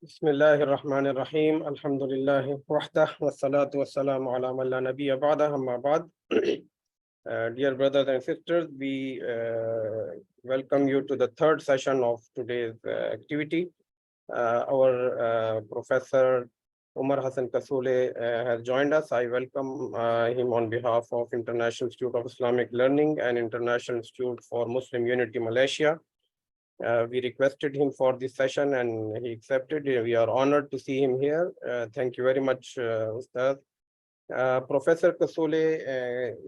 Bismillahir Rahmanir Rahim. Alhamdulillah wahdah wassalatu wassalamu ala man la nabiyya ba'dah amma ba'd. Dear brothers and sisters, we welcome you to the third session of today's activity. Our Professor Omar Hasan Kasule has joined us. I welcome him on behalf of International Institute of Islamic Learning and International Institute for Muslim Unity Malaysia. We requested him for this session and he accepted. We are honored to see him here. Thank you very much, Ustad. Professor Kasule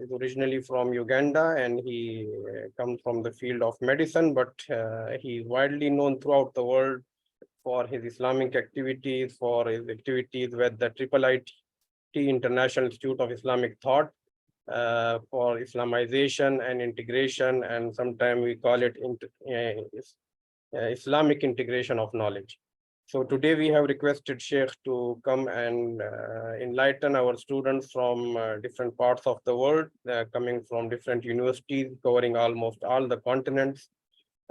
is originally from Uganda and he comes from the field of medicine, but he is widely known throughout the world for his Islamic activities, for his activities with the IIIT International Institute of Islamic Thought, for Islamization and integration, and sometimes we call it Islamic integration of knowledge. So today we have requested Sheikh to come and enlighten our students from different parts of the world, coming from different universities, covering almost all the continents,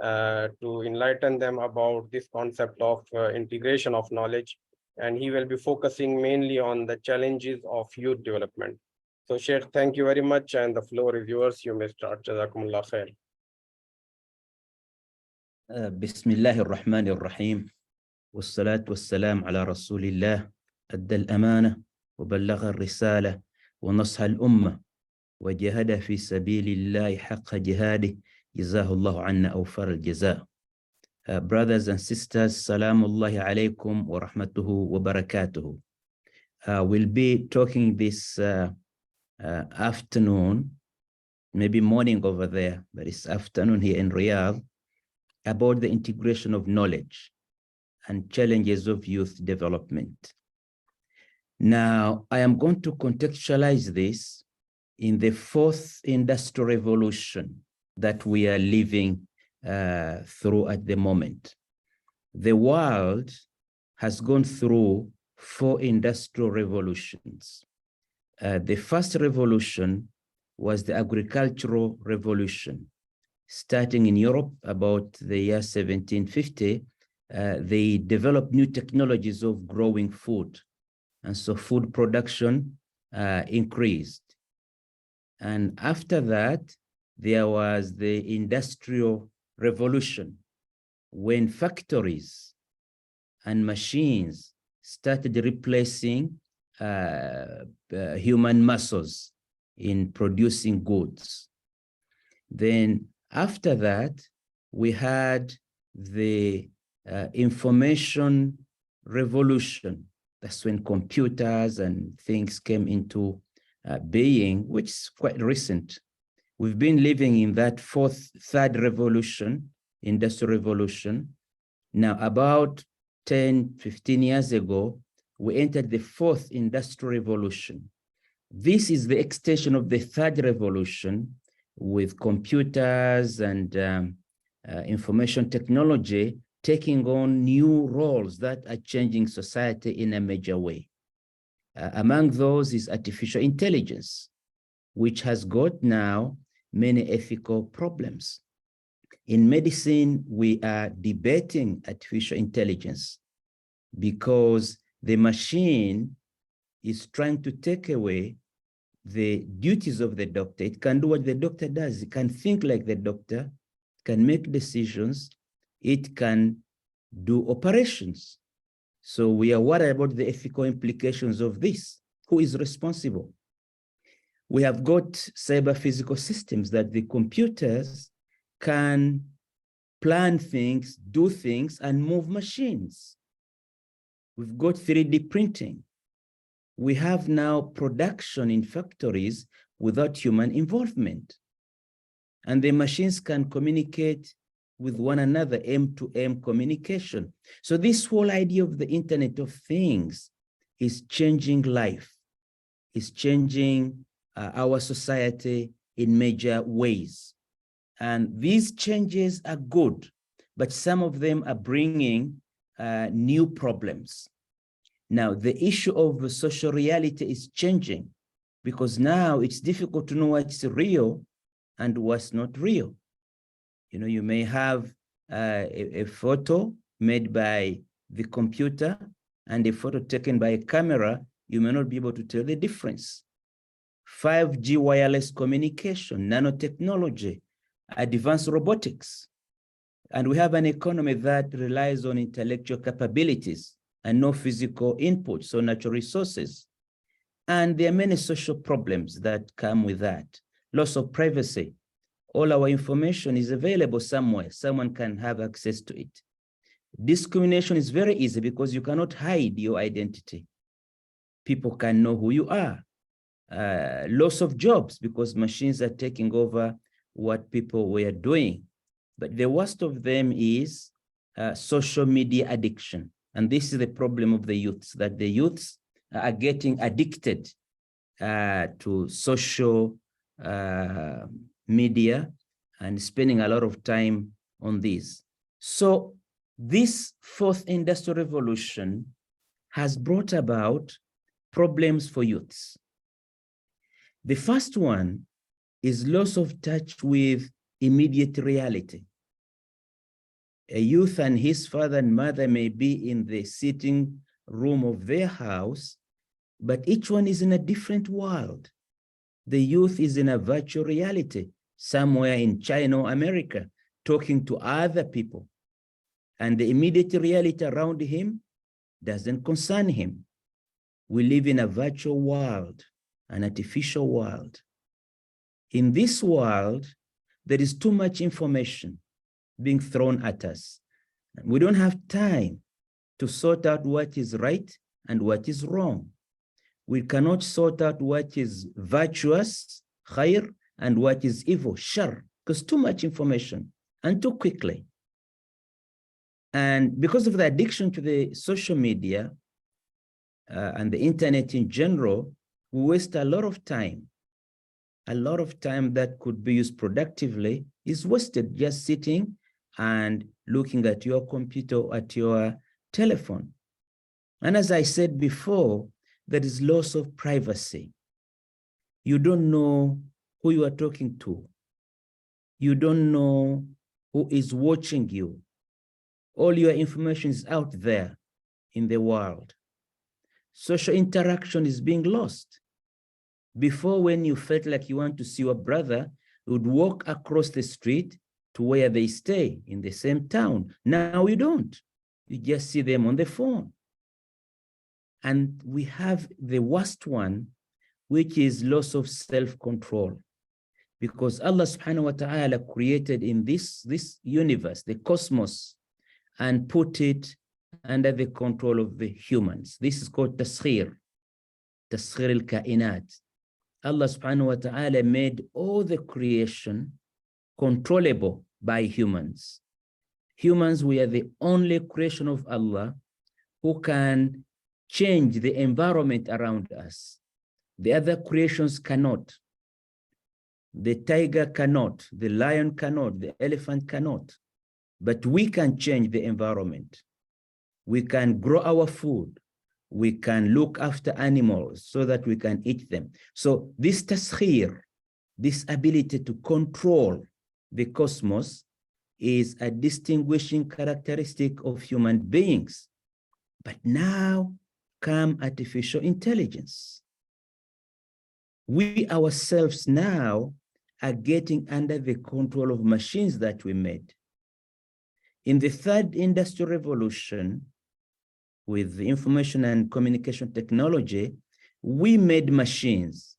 to enlighten them about this concept of integration of knowledge. And he will be focusing mainly on the challenges of youth development. So Sheikh, thank you very much, and the floor is yours. You may start. Jazakumullah khair. بسم الله الرحمن الرحيم والصلاة والسلام على رسول الله أدى الأمانة وبلغ الرسالة ونصح الأمة وجاهد في سبيل الله حق جهاده جزاه الله عنا أوفر الجزاء. Brothers and sisters, salamu Allahi alaykum wa rahmatuhu wa barakatuhu. We'll be talking this afternoon, maybe morning over there, but it's afternoon here in Riyadh, about the integration of knowledge and challenges of youth development. Now, I am going to contextualize this in the fourth industrial revolution that we are living through at the moment. The world has gone through four industrial revolutions. The first revolution was the agricultural revolution. Starting in Europe about the year 1750, they developed new technologies of growing food. And so food production increased. And after that, there was the industrial revolution, when factories and machines started replacing human muscles in producing goods. Then after that, we had the information revolution. That's when computers and things came into being, which is quite recent. We've been living in that third revolution, industrial revolution. Now, about 10, 15 years ago, we entered the fourth industrial revolution. This is the extension of the third revolution, with computers and information technology taking on new roles that are changing society in a major way. Among those is artificial intelligence, which has got now many ethical problems. In medicine, we are debating artificial intelligence because the machine is trying to take away the duties of the doctor. It can do what the doctor does. It can think like the doctor, can make decisions, it can do operations. So we are worried about the ethical implications of this. Who is responsible? We have got cyber physical systems that the computers can plan things, do things, and move machines. We've got 3D printing. We have now production in factories without human involvement. And the machines can communicate with one another, M-to-M communication. So this whole idea of the Internet of Things is changing life, is changing our society in major ways. And these changes are good, but some of them are bringing new problems. Now, the issue of social reality is changing because now it's difficult to know what's real and what's not real. You know, you may have a photo made by the computer and a photo taken by a camera, you may not be able to tell the difference. 5G wireless communication, nanotechnology, advanced robotics. And we have an economy that relies on intellectual capabilities and no physical input, so natural resources. And there are many social problems that come with that. Loss of privacy. All our information is available somewhere. Someone can have access to it. Discrimination is very easy because you cannot hide your identity. People can know who you are. Loss of jobs because machines are taking over what people were doing. But the worst of them is social media addiction. And this is the problem of the youths, that the youths are getting addicted to social media and spending a lot of time on this. So this fourth industrial revolution has brought about problems for youths. The first one is loss of touch with immediate reality. A youth and his father and mother may be in the sitting room of their house, but each one is in a different world. The youth is in a virtual reality, somewhere in China or America, talking to other people. And the immediate reality around him doesn't concern him. We live in a virtual world, an artificial world. In this world, there is too much information being thrown at us. We don't have time to sort out what is right and what is wrong. We cannot sort out what is virtuous, khair, and what is evil, shar, because too much information and too quickly. And because of the addiction to the social media and the internet in general, we waste a lot of time. A lot of time that could be used productively is wasted just sitting and looking at your computer, at your telephone. And as I said before, there is loss of privacy. You don't know who you are talking to. You don't know who is watching you. All your information is out there in the world. Social interaction is being lost. Before, when you felt like you want to see your brother, you would walk across the street to where they stay in the same town. Now you don't. You just see them on the phone. And we have the worst one, which is loss of self-control. Because Allah subhanahu wa ta'ala created in this universe, the cosmos, and put it under the control of the humans. This is called tasghir al-kainat. Allah subhanahu wa ta'ala made all the creation controllable by humans. Humans, we are the only creation of Allah who can change the environment around us. The other creations cannot. The tiger cannot, the lion cannot, the elephant cannot. But we can change the environment. We can grow our food. We can look after animals so that we can eat them. So this tasghir, this ability to control the cosmos, is a distinguishing characteristic of human beings. But now come artificial intelligence. We ourselves now are getting under the control of machines that we made. In the third industrial revolution, with the information and communication technology, we made machines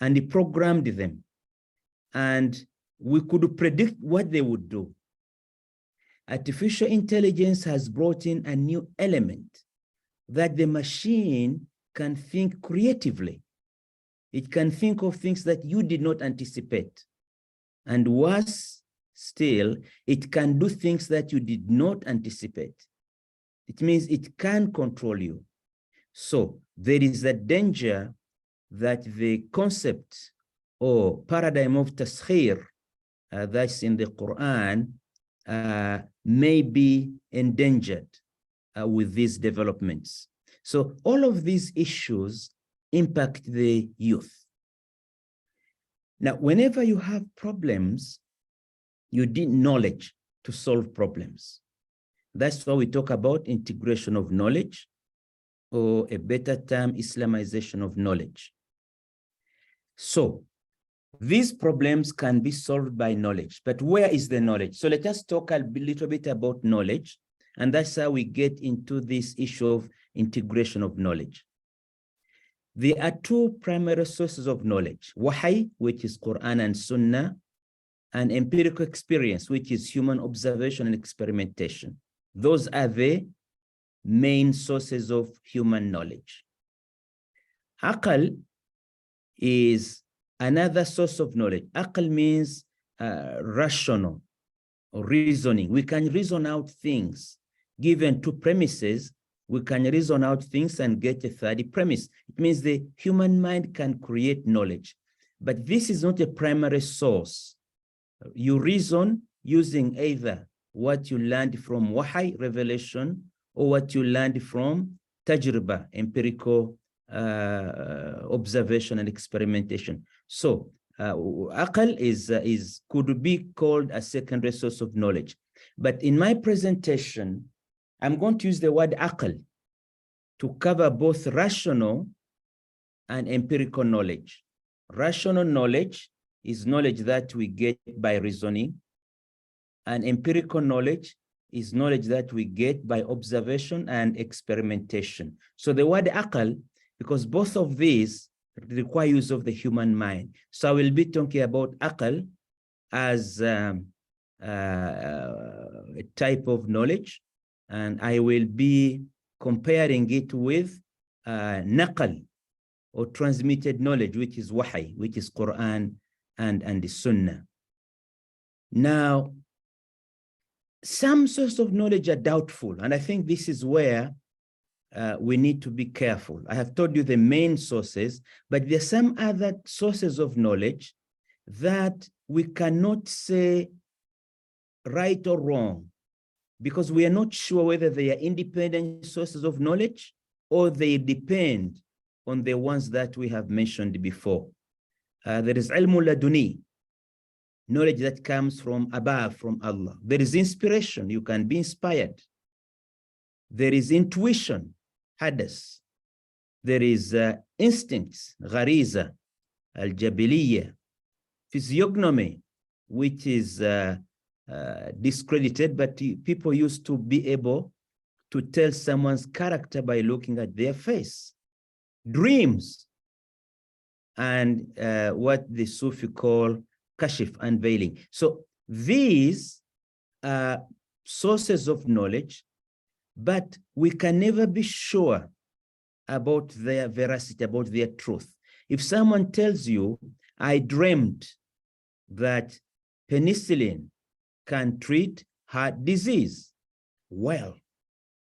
and programmed them, and we could predict what they would do. Artificial intelligence has brought in a new element that the machine can think creatively. It can think of things that you did not anticipate. And worse still, it can do things that you did not anticipate. It means it can control you. So there is a danger that the concept or paradigm of tasghir that's in the Quran may be endangered with these developments. So all of these issues impact the youth. Now, whenever you have problems, you need knowledge to solve problems. That's why we talk about integration of knowledge, or a better term, Islamization of knowledge. So these problems can be solved by knowledge, but where is the knowledge? So let us talk a little bit about knowledge, and that's how we get into this issue of integration of knowledge. There are two primary sources of knowledge: wahy, which is Quran and Sunnah, and empirical experience, which is human observation and experimentation. Those are the main sources of human knowledge. Aql is another source of knowledge. Aql means rational or reasoning. We can reason out things. Given two premises, we can reason out things and get a third premise. It means the human mind can create knowledge, but this is not a primary source. You reason using either what you learned from wahy, revelation, or what you learned from tajriba, empirical observation and experimentation. So aql could be called a secondary source of knowledge. But in my presentation, I'm going to use the word aql to cover both rational and empirical knowledge. Rational knowledge is knowledge that we get by reasoning, and empirical knowledge is knowledge that we get by observation and experimentation. So the word aql, because both of these require use of the human mind. So I will be talking about aql as a type of knowledge, and I will be comparing it with naql, or transmitted knowledge, which is wahy, which is Quran and the Sunnah. Now, some sources of knowledge are doubtful, and I think this is where we need to be careful. I have told you the main sources, but there are some other sources of knowledge that we cannot say right or wrong, because we are not sure whether they are independent sources of knowledge or they depend on the ones that we have mentioned before. There is ilmul laduni, knowledge that comes from above, from Allah. There is inspiration, you can be inspired. There is intuition, hadas. There is instincts, ghariza, al-jabiliyya. Physiognomy, which is discredited, but people used to be able to tell someone's character by looking at their face. Dreams, and what the Sufi call kashif, unveiling. So these are sources of knowledge, but we can never be sure about their veracity, about their truth. If someone tells you, I dreamed that penicillin can treat heart disease, well,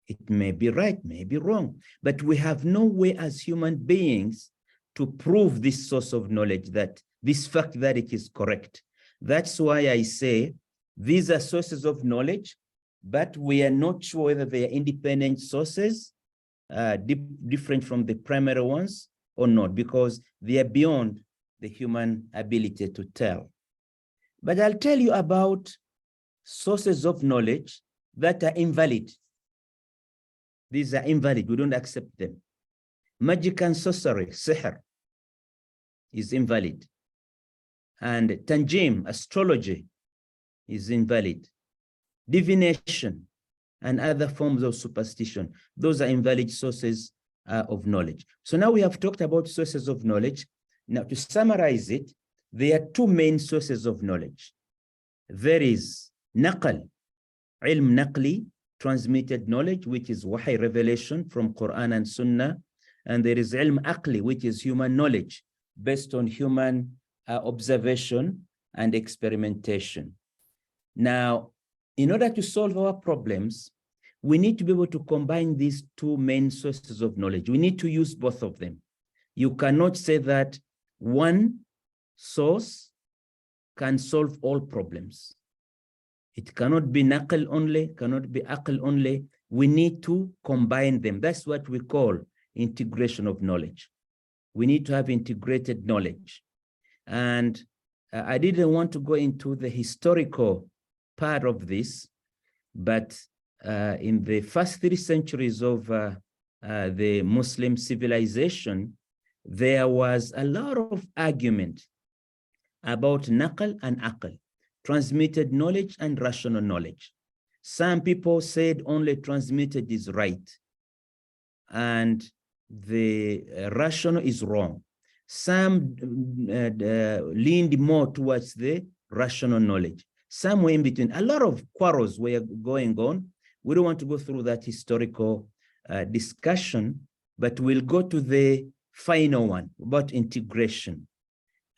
it may be right, may be wrong, but we have no way as human beings to prove this source of knowledge, that this fact that it is correct. That's why I say these are sources of knowledge, but we are not sure whether they are independent sources, different from the primary ones or not, because they are beyond the human ability to tell. But I'll tell you about sources of knowledge that are invalid. These are invalid, we don't accept them. Magic and sorcery, sihr, is invalid. And tanjim, astrology, is invalid. Divination and other forms of superstition, those are invalid sources of knowledge. So now we have talked about sources of knowledge. Now to summarize it, there are two main sources of knowledge. There is naql, ilm naqli, transmitted knowledge, which is wahy, revelation from Quran and Sunnah. And there is ilm aqli, which is human knowledge based on human observation and experimentation. Now, in order to solve our problems, we need to be able to combine these two main sources of knowledge. We need to use both of them. You cannot say that one source can solve all problems. It cannot be naql only, cannot be aql only. We need to combine them. That's what we call integration of knowledge. We need to have integrated knowledge. And I didn't want to go into the historical part of this, but in the first 3 centuries of the Muslim civilization, there was a lot of argument about naql and aql, transmitted knowledge and rational knowledge. Some people said only transmitted is right and the rational is wrong. Some leaned more towards the rational knowledge. Some were in between. A lot of quarrels were going on. We don't want to go through that historical discussion, but we'll go to the final one about integration.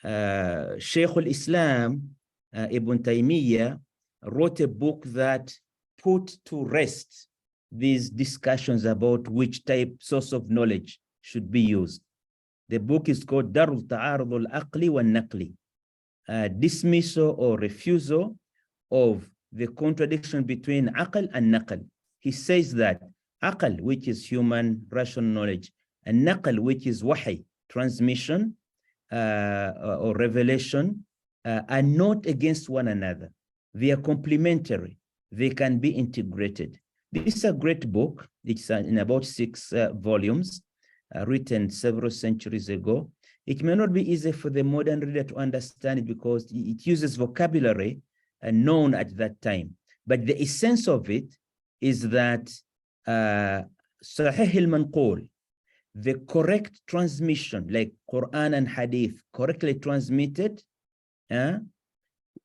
Shaykh al-Islam Ibn Taymiyyah wrote a book that put to rest these discussions about which source of knowledge should be used. The book is called Darul Ta'arud al-Aqli wa Naqli, dismissal or refusal of the contradiction between aql and naql. He says that aql, which is human rational knowledge, and naql, which is wahi, transmission or revelation, are not against one another. They are complementary. They can be integrated. This is a great book. It's in about 6 volumes, written several centuries ago. It may not be easy for the modern reader to understand it because it uses vocabulary known at that time. But the essence of it is that Sahih al-Manqul, the correct transmission, like Quran and Hadith, correctly transmitted,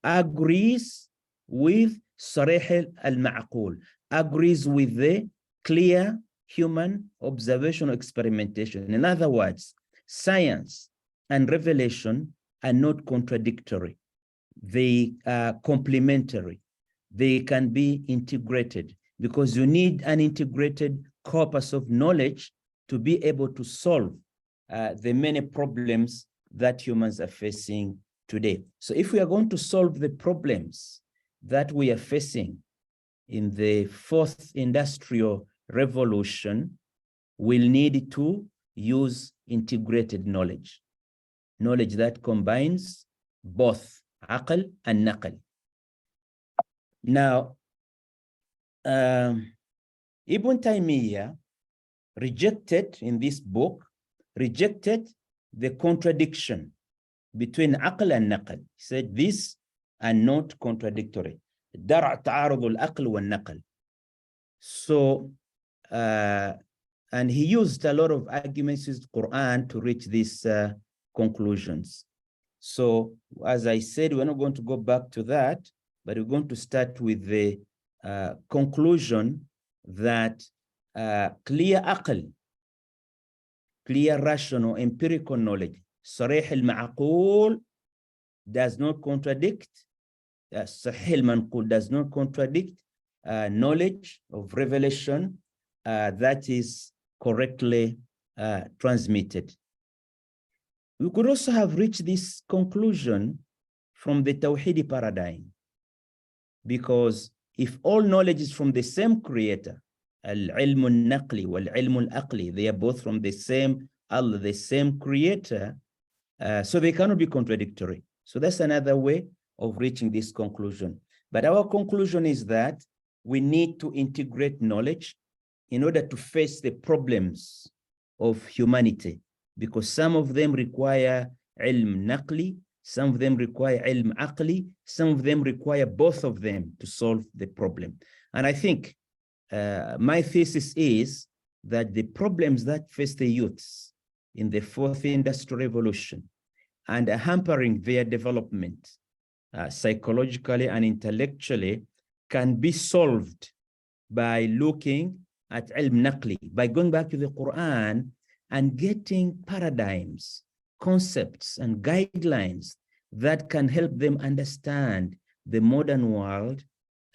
agrees with Sarih al-Ma'qul, agrees with the clear human observation or experimentation. In other words, science and revelation are not contradictory. They are complementary. They can be integrated because you need an integrated corpus of knowledge to be able to solve the many problems that humans are facing today. So if we are going to solve the problems that we are facing in the 4th industrial revolution, we'll need to use integrated knowledge, knowledge that combines both aql and naql. Now, Ibn Taymiyyah rejected in this book, rejected the contradiction between aql and naql. He said these are not contradictory. Dar' ta'arud al-aql wa naql. So, and he used a lot of arguments with the Quran to reach these conclusions. So, as I said, we're not going to go back to that, but we're going to start with the conclusion that clear aql, clear rational empirical knowledge, sarih al-ma'qul, does not contradict, sahih al-manqul does not contradict knowledge of revelation that is correctly transmitted. We could also have reached this conclusion from the Tawhidi paradigm, because if all knowledge is from the same creator, al-ilm al-naqli wal-ilm al-aqli, they are both from the same Allah, the same creator, so they cannot be contradictory. So that's another way of reaching this conclusion. But our conclusion is that we need to integrate knowledge in order to face the problems of humanity, because some of them require ilm naqli, some of them require ilm aqli, some of them require both of them to solve the problem. And I think my thesis is that the problems that face the youths in the 4th industrial revolution and are hampering their development psychologically and intellectually can be solved by looking at ilm naqli, by going back to the Quran and getting paradigms, concepts, and guidelines that can help them understand the modern world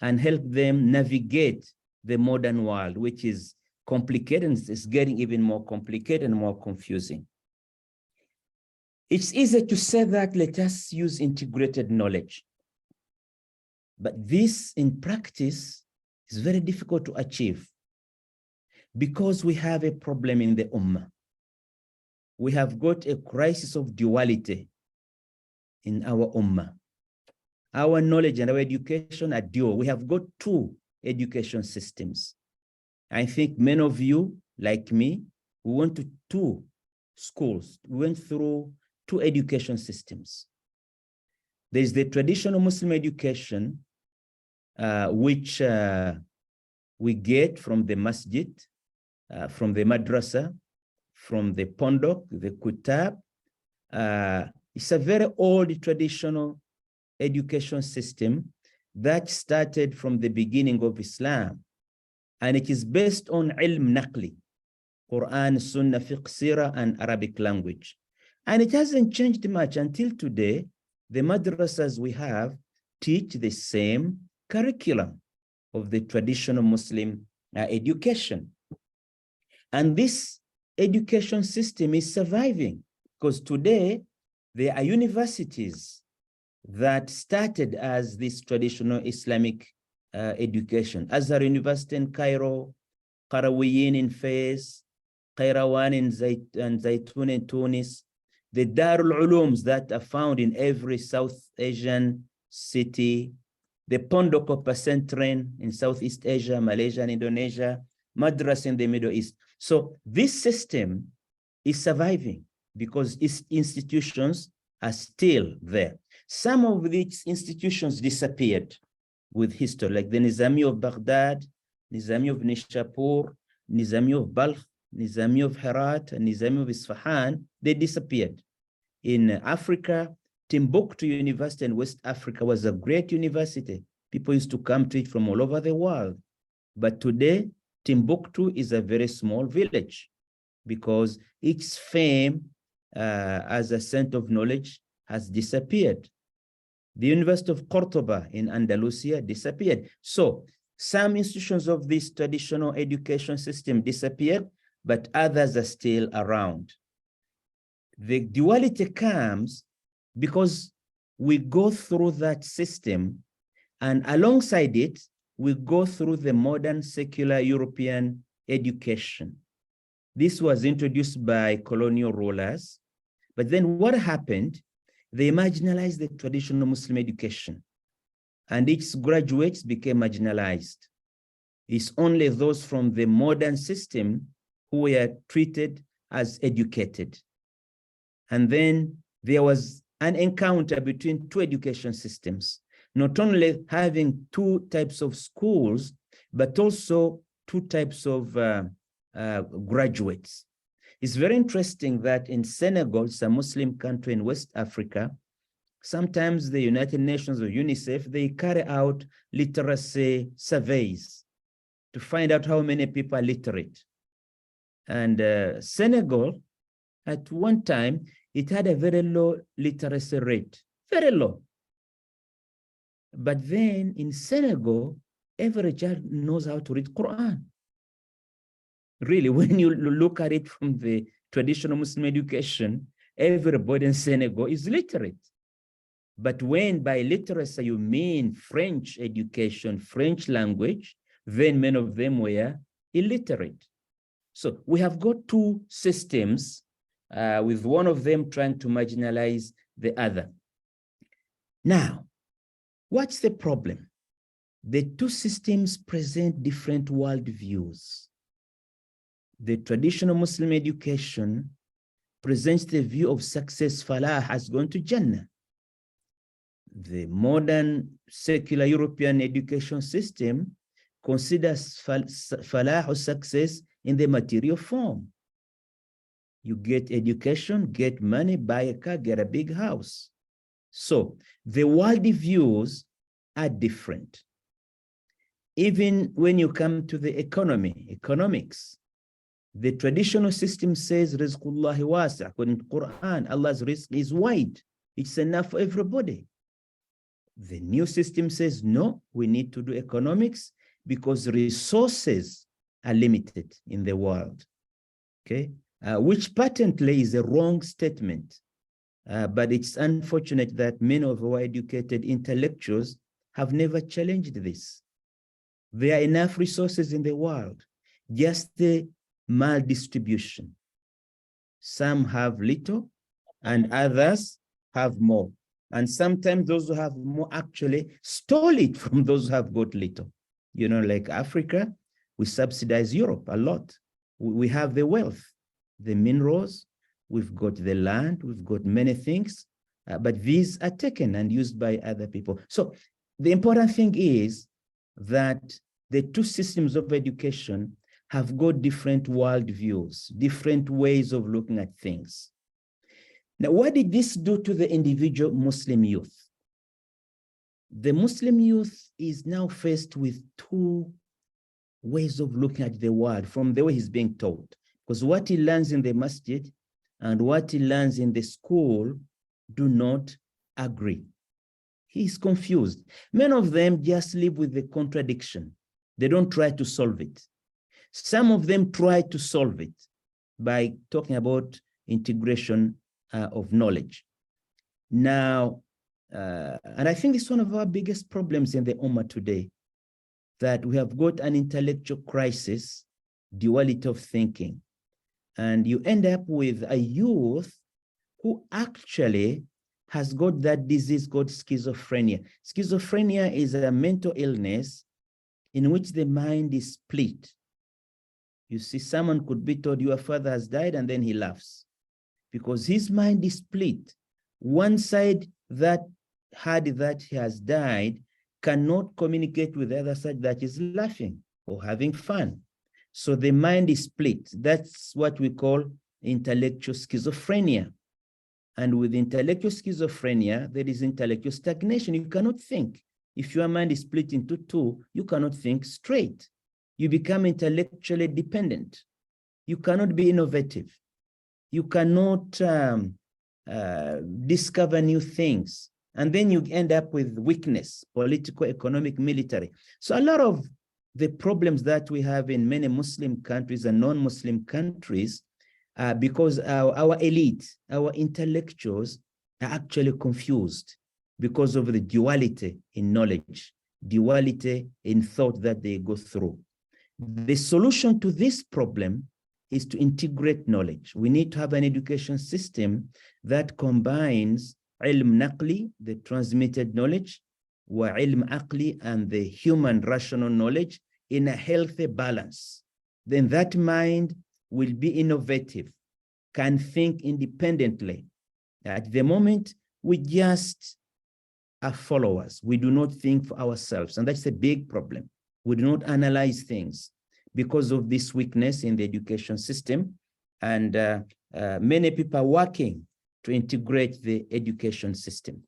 and help them navigate the modern world, which is complicated and is getting even more complicated and more confusing. It's easy to say that let us use integrated knowledge, but this in practice is very difficult to achieve because we have a problem in the ummah. We have got a crisis of duality in our ummah. Our knowledge and our education are dual. We have got 2 education systems. I think many of you, like me, we went to two schools. We went through two education systems. There's the traditional Muslim education, which we get from the masjid, from the madrasa, from the pondok, the kutab. It's a very old traditional education system that started from the beginning of Islam. And it is based on ilm naqli, Quran, Sunnah, Fiqh, Sirah, and Arabic language. And it hasn't changed much until today. The madrasas we have teach the same curriculum of the traditional Muslim education. And this education system is surviving because today there are universities that started as this traditional Islamic education. Azhar University in Cairo, Qarawiyyin in Fez, Qayrawan in Zaytun in Tunis, the Darul Ulums that are found in every South Asian city, the Pondok Pesantren in Southeast Asia, Malaysia and Indonesia, Madras in the Middle East. So this system is surviving because its institutions are still there. Some of these institutions disappeared with history, like the Nizami of Baghdad, Nizami of Nishapur, Nizami of Balkh, Nizami of Herat, and Nizami of Isfahan. They disappeared. In Africa, Timbuktu University in West Africa was a great university. People used to come to it from all over the world. But today, Timbuktu is a very small village because its fame as a center of knowledge has disappeared. The University of Cordoba in Andalusia disappeared. So some institutions of this traditional education system disappeared, but others are still around. The duality comes because we go through that system, and alongside it, we go through the modern secular European education. This was introduced by colonial rulers, but then what happened? They marginalized the traditional Muslim education, and its graduates became marginalized. It's only those from the modern system who were treated as educated. And then there was an encounter between two education systems, not only having two types of schools, but also two types of graduates. It's very interesting that in Senegal, it's a Muslim country in West Africa, sometimes the United Nations or UNICEF, they carry out literacy surveys to find out how many people are literate. And Senegal, at one time, it had a very low literacy rate, very low. But then in Senegal, every child knows how to read Quran. Really, when you look at it from the traditional Muslim education, everybody in Senegal is literate. But when by literacy you mean French education, French language, then many of them were illiterate. So we have got two systems, with one of them trying to marginalize the other. Now, what's the problem? The two systems present different worldviews. The traditional Muslim education presents the view of success, falah, as going to Jannah. The modern secular European education system considers falah or success in the material form. You get education, get money, buy a car, get a big house. So the worldviews are different. Even when you come to the economics, the traditional system says rizqullahi wasi', according to Quran, Allah's rizq is wide. It's enough for everybody. The new system says, no, we need to do economics because resources are limited in the world, okay? Which patently is a wrong statement. But it's unfortunate that many of our educated intellectuals have never challenged this. There are enough resources in the world, just the maldistribution. Some have little and others have more. And sometimes those who have more actually stole it from those who have got little. You know, like Africa, we subsidize Europe a lot. We have the wealth, the minerals, we've got the land, we've got many things, but these are taken and used by other people. So the important thing is that the two systems of education have got different worldviews, different ways of looking at things. Now, what did this do to the individual Muslim youth? The Muslim youth is now faced with two ways of looking at the world from the way he's being taught. Because what he learns in the masjid and what he learns in the school do not agree. He's confused. Many of them just live with the contradiction. They don't try to solve it. Some of them try to solve it by talking about integration of knowledge. Now, and I think it's one of our biggest problems in the Ummah today, that we have got an intellectual crisis, duality of thinking. And you end up with a youth who actually has got that disease called schizophrenia. Schizophrenia is a mental illness in which the mind is split. You see, someone could be told your father has died and then he laughs because his mind is split. One side that had that he has died cannot communicate with the other side that is laughing or having fun. So the mind is split. That's what we call intellectual schizophrenia. And with intellectual schizophrenia, there is intellectual stagnation. You cannot think. If your mind is split into two, you cannot think straight. You become intellectually dependent. You cannot be innovative. You cannot discover new things. And then you end up with weakness, political, economic, military. So a lot of the problems that we have in many Muslim countries and non-Muslim countries, because our elite, our intellectuals are actually confused because of the duality in knowledge, duality in thought that they go through. The solution to this problem is to integrate knowledge. We need to have an education system that combines ilm naqli, the transmitted knowledge, wa ilm aqli, and the human rational knowledge in a healthy balance. Then that mind will be innovative, can think independently. At the moment, we just are followers. We do not think for ourselves, and that's a big problem. We do not analyze things because of this weakness in the education system, and many people are working to integrate the education system.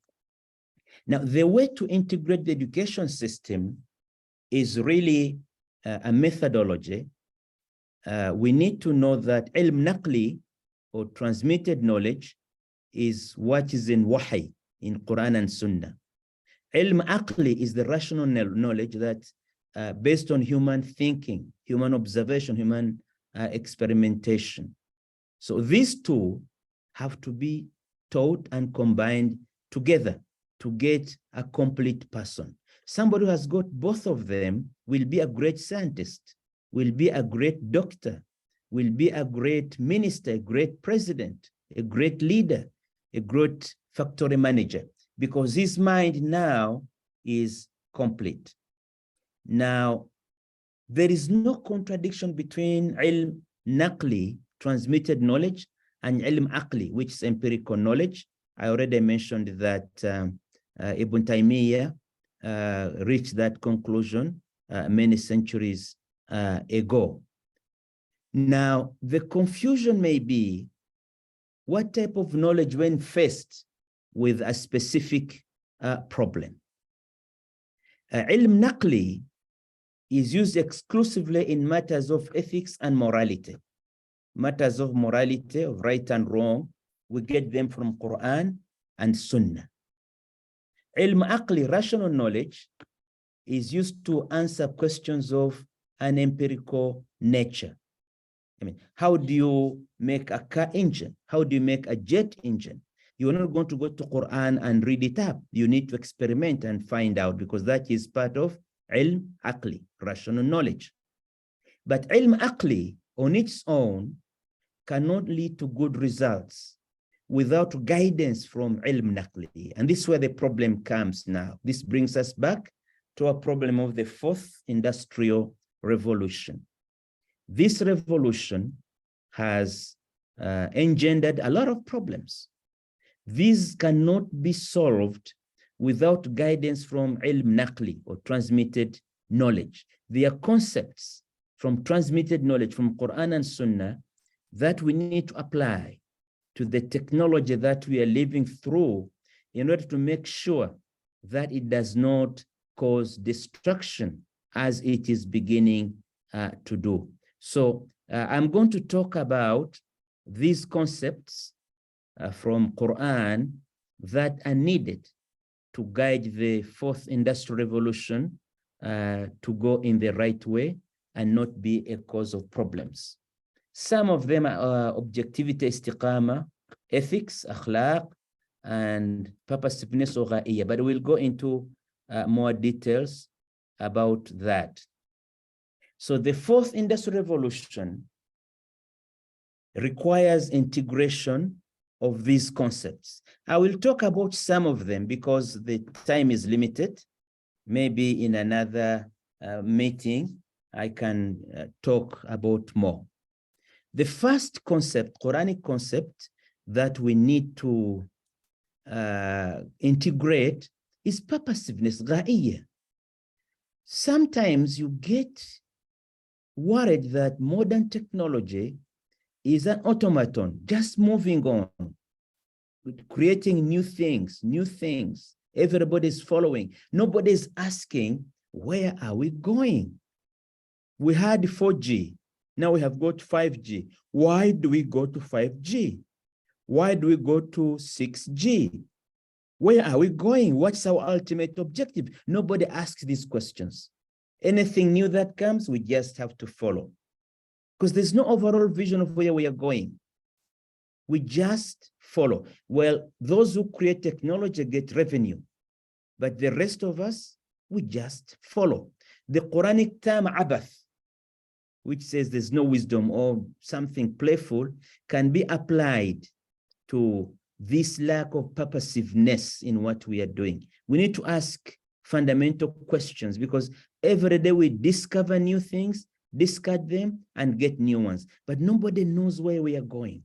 Now, the way to integrate the education system is really a methodology. We need to know that ilm naqli, or transmitted knowledge, is what is in wahi, in Quran and Sunnah. Ilm aqli is the rational knowledge that based on human thinking, human observation, human experimentation. So these two have to be taught and combined together to get a complete person. Somebody who has got both of them will be a great scientist, will be a great doctor, will be a great minister, a great president, a great leader, a great factory manager, because his mind now is complete. Now, there is no contradiction between ilm naqli, transmitted knowledge, and ilm aqli, which is empirical knowledge. I already mentioned that Ibn Taymiyyah reached that conclusion many centuries ago. Now, the confusion may be what type of knowledge when faced with a specific problem. Ilm naqli is used exclusively in matters of ethics and morality. Matters of morality, of right and wrong, we get them from Quran and Sunnah. Ilm aqli, rational knowledge, is used to answer questions of an empirical nature. I mean, how do you make a car engine? How do you make a jet engine? You're not going to go to Quran and read it up. You need to experiment and find out, because that is part of ilm aqli, rational knowledge. But ilm aqli on its own cannot lead to good results without guidance from ilm naqli. And this is where the problem comes now. This brings us back to a problem of the fourth industrial revolution. This revolution has engendered a lot of problems. These cannot be solved without guidance from ilm naqli, or transmitted knowledge. They are concepts from transmitted knowledge from Quran and Sunnah that we need to apply to the technology that we are living through in order to make sure that it does not cause destruction as it is beginning to do. So I'm going to talk about these concepts from Quran that are needed to guide the fourth industrial revolution to go in the right way and not be a cause of problems. Some of them are objectivity, istiqama, ethics, akhlaq, and purposiveness or ghaiya, but we'll go into more details about that. So the fourth industrial revolution requires integration of these concepts. I will talk about some of them because the time is limited. Maybe in another meeting, I can talk about more. The first concept, Quranic concept, that we need to integrate is purposiveness, ghaiya. Sometimes you get worried that modern technology is an automaton, just moving on, creating new things. Everybody's following. Nobody's asking, where are we going? We had 4G. Now we have got 5G. Why do we go to 5G? Why do we go to 6G? Where are we going? What's our ultimate objective? Nobody asks these questions. Anything new that comes, we just have to follow. Because there's no overall vision of where we are going. We just follow. Well, those who create technology get revenue, but the rest of us, we just follow. The Quranic term abath, which says there's no wisdom or something playful, can be applied to this lack of purposiveness in what we are doing. We need to ask fundamental questions because every day we discover new things, discard them, and get new ones. But nobody knows where we are going.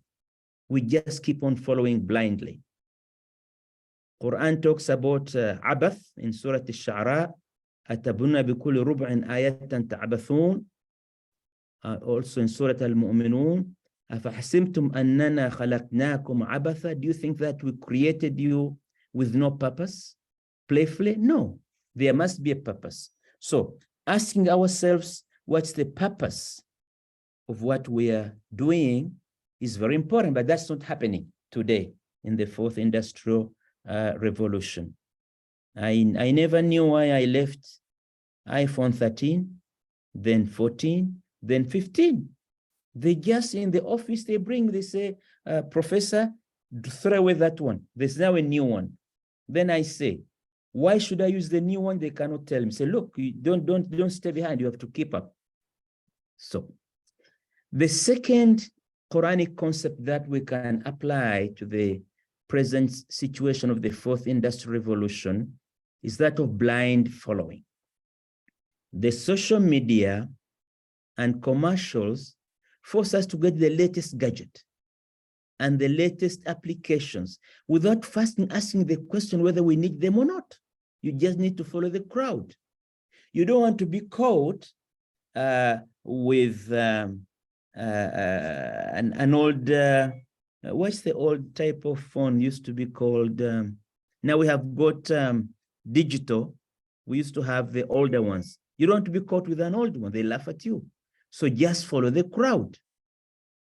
We just keep on following blindly. Quran talks about abath in Surah Al-Sha'ra, أَتَبُنَّ بِكُلِّ رُبْعٍ آيَةً تَعْبَثُونَ. Also in Surah Al-Mu'minun, أَفَحْسِمْتُمْ أَنَّنَا خَلَقْنَاكُمْ عَبَثًا. Do you think that we created you with no purpose? Playfully? No, there must be a purpose. So asking ourselves, what's the purpose of what we are doing is very important, but that's not happening today in the fourth industrial revolution. I never knew why I left iPhone 13, then 14, then 15. They just in the office, they say, Professor, throw away that one. There's now a new one. Then I say, why should I use the new one? They cannot tell me. Say, look, you don't stay behind. You have to keep up. So the second Quranic concept that we can apply to the present situation of the fourth industrial revolution is that of blind following. The social media and commercials force us to get the latest gadget and the latest applications without first asking the question whether we need them or not. You just need to follow the crowd. You don't want to be caught with an old, what's the old type of phone used to be called? Now we have got digital. We used to have the older ones. You don't want to be caught with an old one. They laugh at you. So just follow the crowd.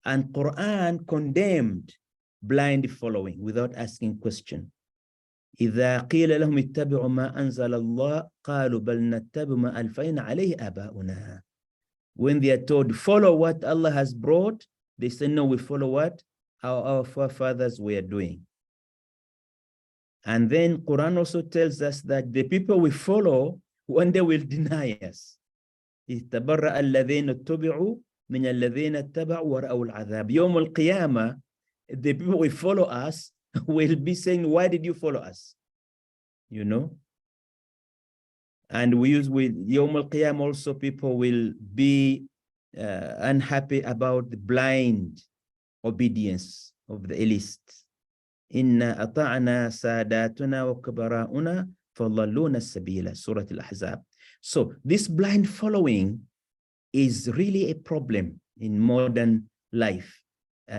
And Quran condemned blind following without asking question. إذا قيل لهم اتبعوا ما أنزل الله قالوا بل نتبع ما ألفينا عليه آباؤنا. When they are told follow what Allah has brought, they say no, we follow what our forefathers were doing. And then Quran also tells us that the people we follow one day will deny us. تبرأ الذين اتبعوا من الذين اتبعوا ورأوا العذاب. يوم القيامة, the people who follow us will be saying, why did you follow us? You know? And we use with Yawm al-Qiyam also, people will be unhappy about the blind obedience of the elite. Inna ata'na sadatuna wa kabara'una fadalluna sabila, Surah Al-Ahzab. So this blind following is really a problem in modern life.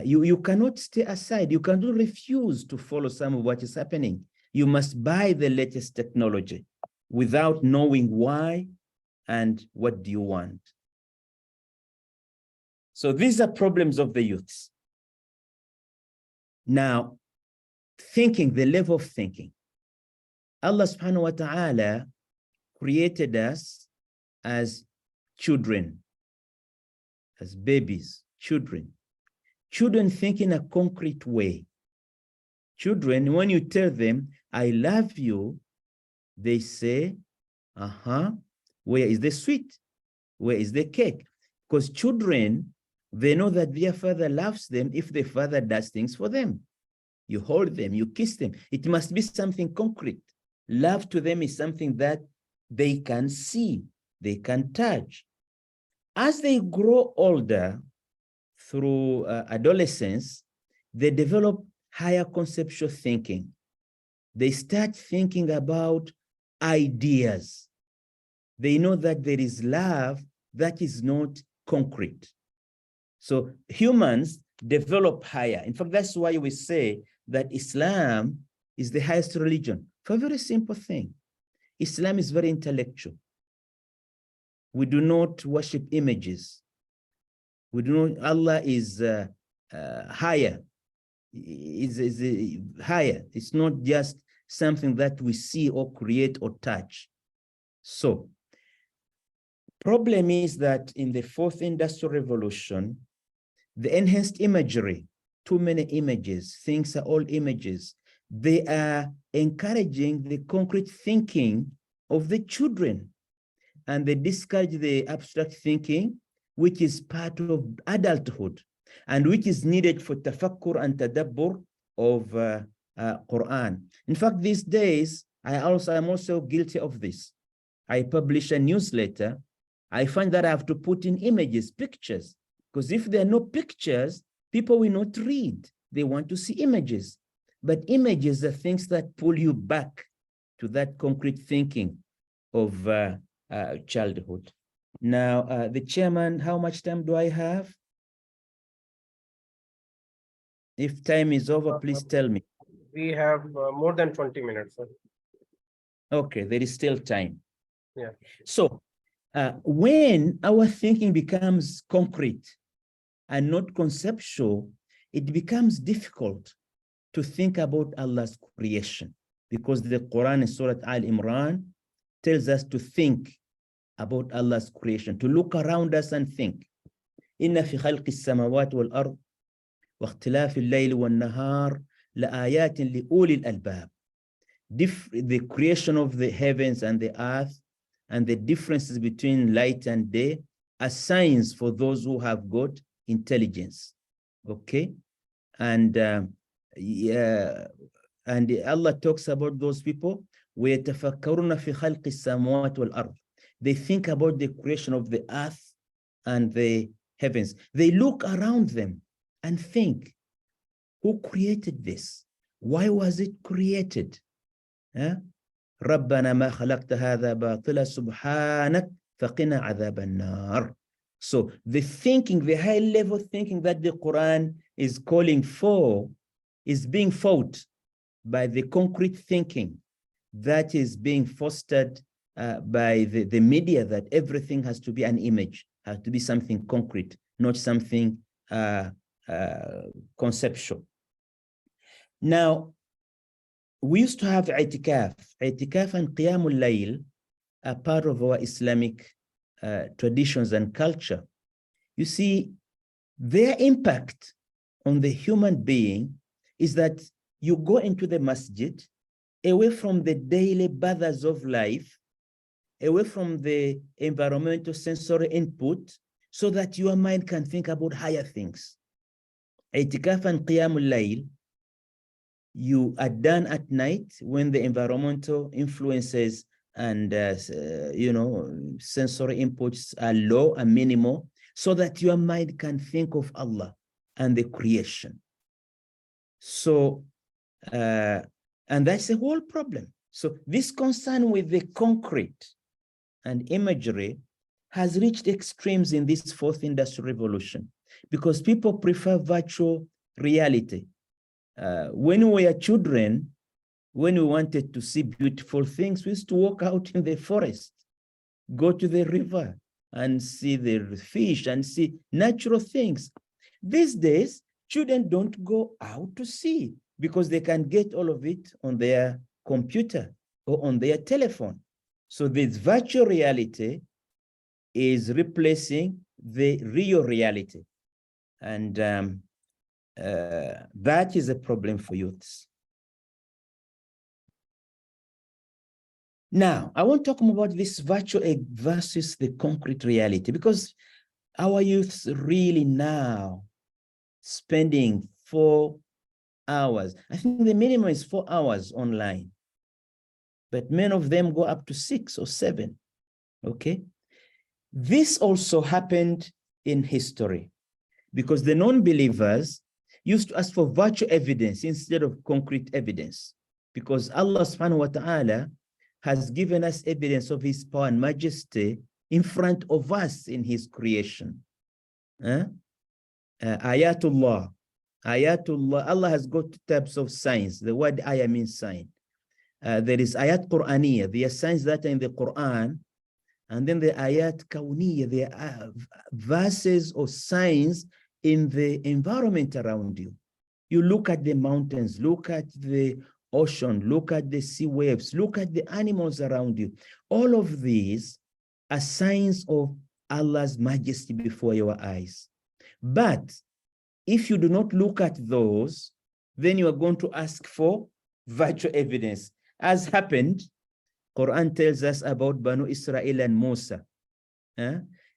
You cannot stay aside. You cannot refuse to follow some of what is happening. You must buy the latest technology without knowing why and what do you want. So these are problems of the youths. Now, thinking, the level of thinking. Allah subhanahu wa ta'ala created us as children, as babies, children. Children think in a concrete way. Children, when you tell them, I love you, they say, where is the sweet? Where is the cake? Because children, they know that their father loves them if the father does things for them. You hold them, you kiss them. It must be something concrete. Love to them is something that they can see, they can touch. As they grow older, through adolescence, they develop higher conceptual thinking. They start thinking about ideas. They know that there is love that is not concrete. So humans develop higher. In fact, that's why we say that Islam is the highest religion, for a very simple thing. Islam is very intellectual. We do not worship images. We do not, Allah is higher, is higher. It's not just something that we see or create or touch. So, problem is that in the fourth industrial revolution, the enhanced imagery, too many images, things are all images. They are encouraging the concrete thinking of the children, and they discourage the abstract thinking, which is part of adulthood and which is needed for tafakkur and tadabbur of Quran. In fact, these days, I'm also guilty of this. I publish a newsletter. I find that I have to put in images, pictures, because if there are no pictures, people will not read. They want to see images. But images are things that pull you back to that concrete thinking of childhood. Now, the chairman, how much time do I have? If time is over, please tell me. We have more than 20 minutes. Sir. Okay, there is still time. Yeah. So when our thinking becomes concrete and not conceptual, it becomes difficult to think about Allah's creation, because the Quran in Surah Al-Imran tells us to think about Allah's creation, to look around us and think. إن في خلق السماوات والأرض واختلاف الليل والنهار لآيات لأولي الألباب. The creation of the heavens and the earth and the differences between light and day are signs for those who have got intelligence. Okay, and Allah talks about those people. ويتفكرون في خلق السماوات والأرض. They think about the creation of the earth and the heavens. They look around them and think, who created this? Why was it created? ربنا ما خلقت هذا باطلا سبحانك فقنا عذاب النار. So the thinking, the high level thinking that the Quran is calling for is being fought by the concrete thinking that is being fostered by the media, that everything has to be an image, has to be something concrete, not something conceptual. Now, we used to have i'tikaf. I'tikaf and qiyamul layl are part of our Islamic traditions and culture. You see, their impact on the human being is that you go into the masjid, away from the daily bathers of life, away from the environmental sensory input, so that your mind can think about higher things. I'tikaf and qiyamul layl, you are done at night when the environmental influences and sensory inputs are low and minimal, so that your mind can think of Allah and the creation. So, and that's the whole problem. So this concern with the concrete and imagery has reached extremes in this fourth industrial revolution, because people prefer virtual reality. When we were children, when we wanted to see beautiful things, we used to walk out in the forest, go to the river and see the fish and see natural things. These days, children don't go out to see because they can get all of it on their computer or on their telephone. So this virtual reality is replacing the real reality. And that is a problem for youths. Now, I want to talk more about this virtual versus the concrete reality, because our youths really now spending 4 hours. I think the minimum is 4 hours online, but many of them go up to 6 or 7, okay? This also happened in history, because the non-believers used to ask for virtual evidence instead of concrete evidence, because Allah subhanahu wa ta'ala has given us evidence of his power and majesty in front of us in his creation. Ayatullah. Ayatullah. Allah has got 2 types of signs. The word ayah means sign. There is ayat Qur'aniyah. There are signs that are in the Quran. And then the ayat kawniyah. There are verses or signs in the environment around you. You look at the mountains, look at the ocean, look at the sea waves, look at the animals around you. All of these are signs of Allah's majesty before your eyes. But if you do not look at those, then you are going to ask for virtual evidence. As happened, Quran tells us about Banu Israel and Musa.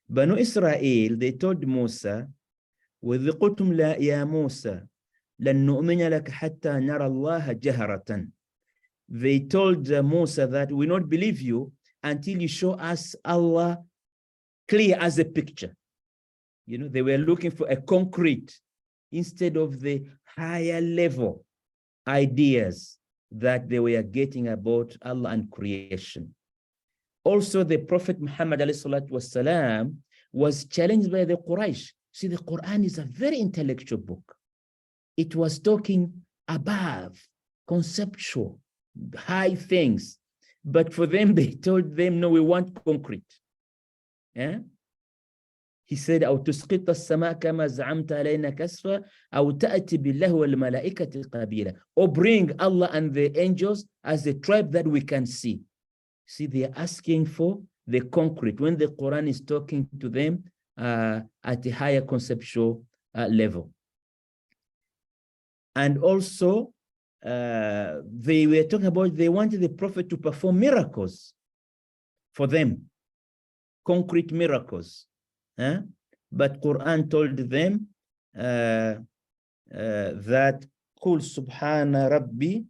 Banu Israel, they told Musa, وَإِذْ قُلْتُمْ لَا يَا مُوسَى لَن نُؤْمِنَ لَكَ حَتَّى نَرَى اللَّهَ جَهْرَةً. They told Musa that we not believe you until you show us Allah clear as a picture. You know, they were looking for a concrete instead of the higher level ideas that they were getting about Allah and creation. Also, the Prophet Muhammad ﷺ was challenged by the Quraysh. See, the Quran is a very intellectual book. It was talking above, conceptual, high things. But for them, they told them, no, we want concrete. Yeah? He said, أو تسقط السماء كما زعمت علينا كسفا أو تأتي بالله والملائكة قبيلا. Or bring Allah and the angels as a tribe that we can see. See, they are asking for the concrete when the Quran is talking to them at a higher conceptual level. And also, they were talking about, they wanted the Prophet to perform miracles for them, concrete miracles. But Quran told them that Qul Subhana Rabbi.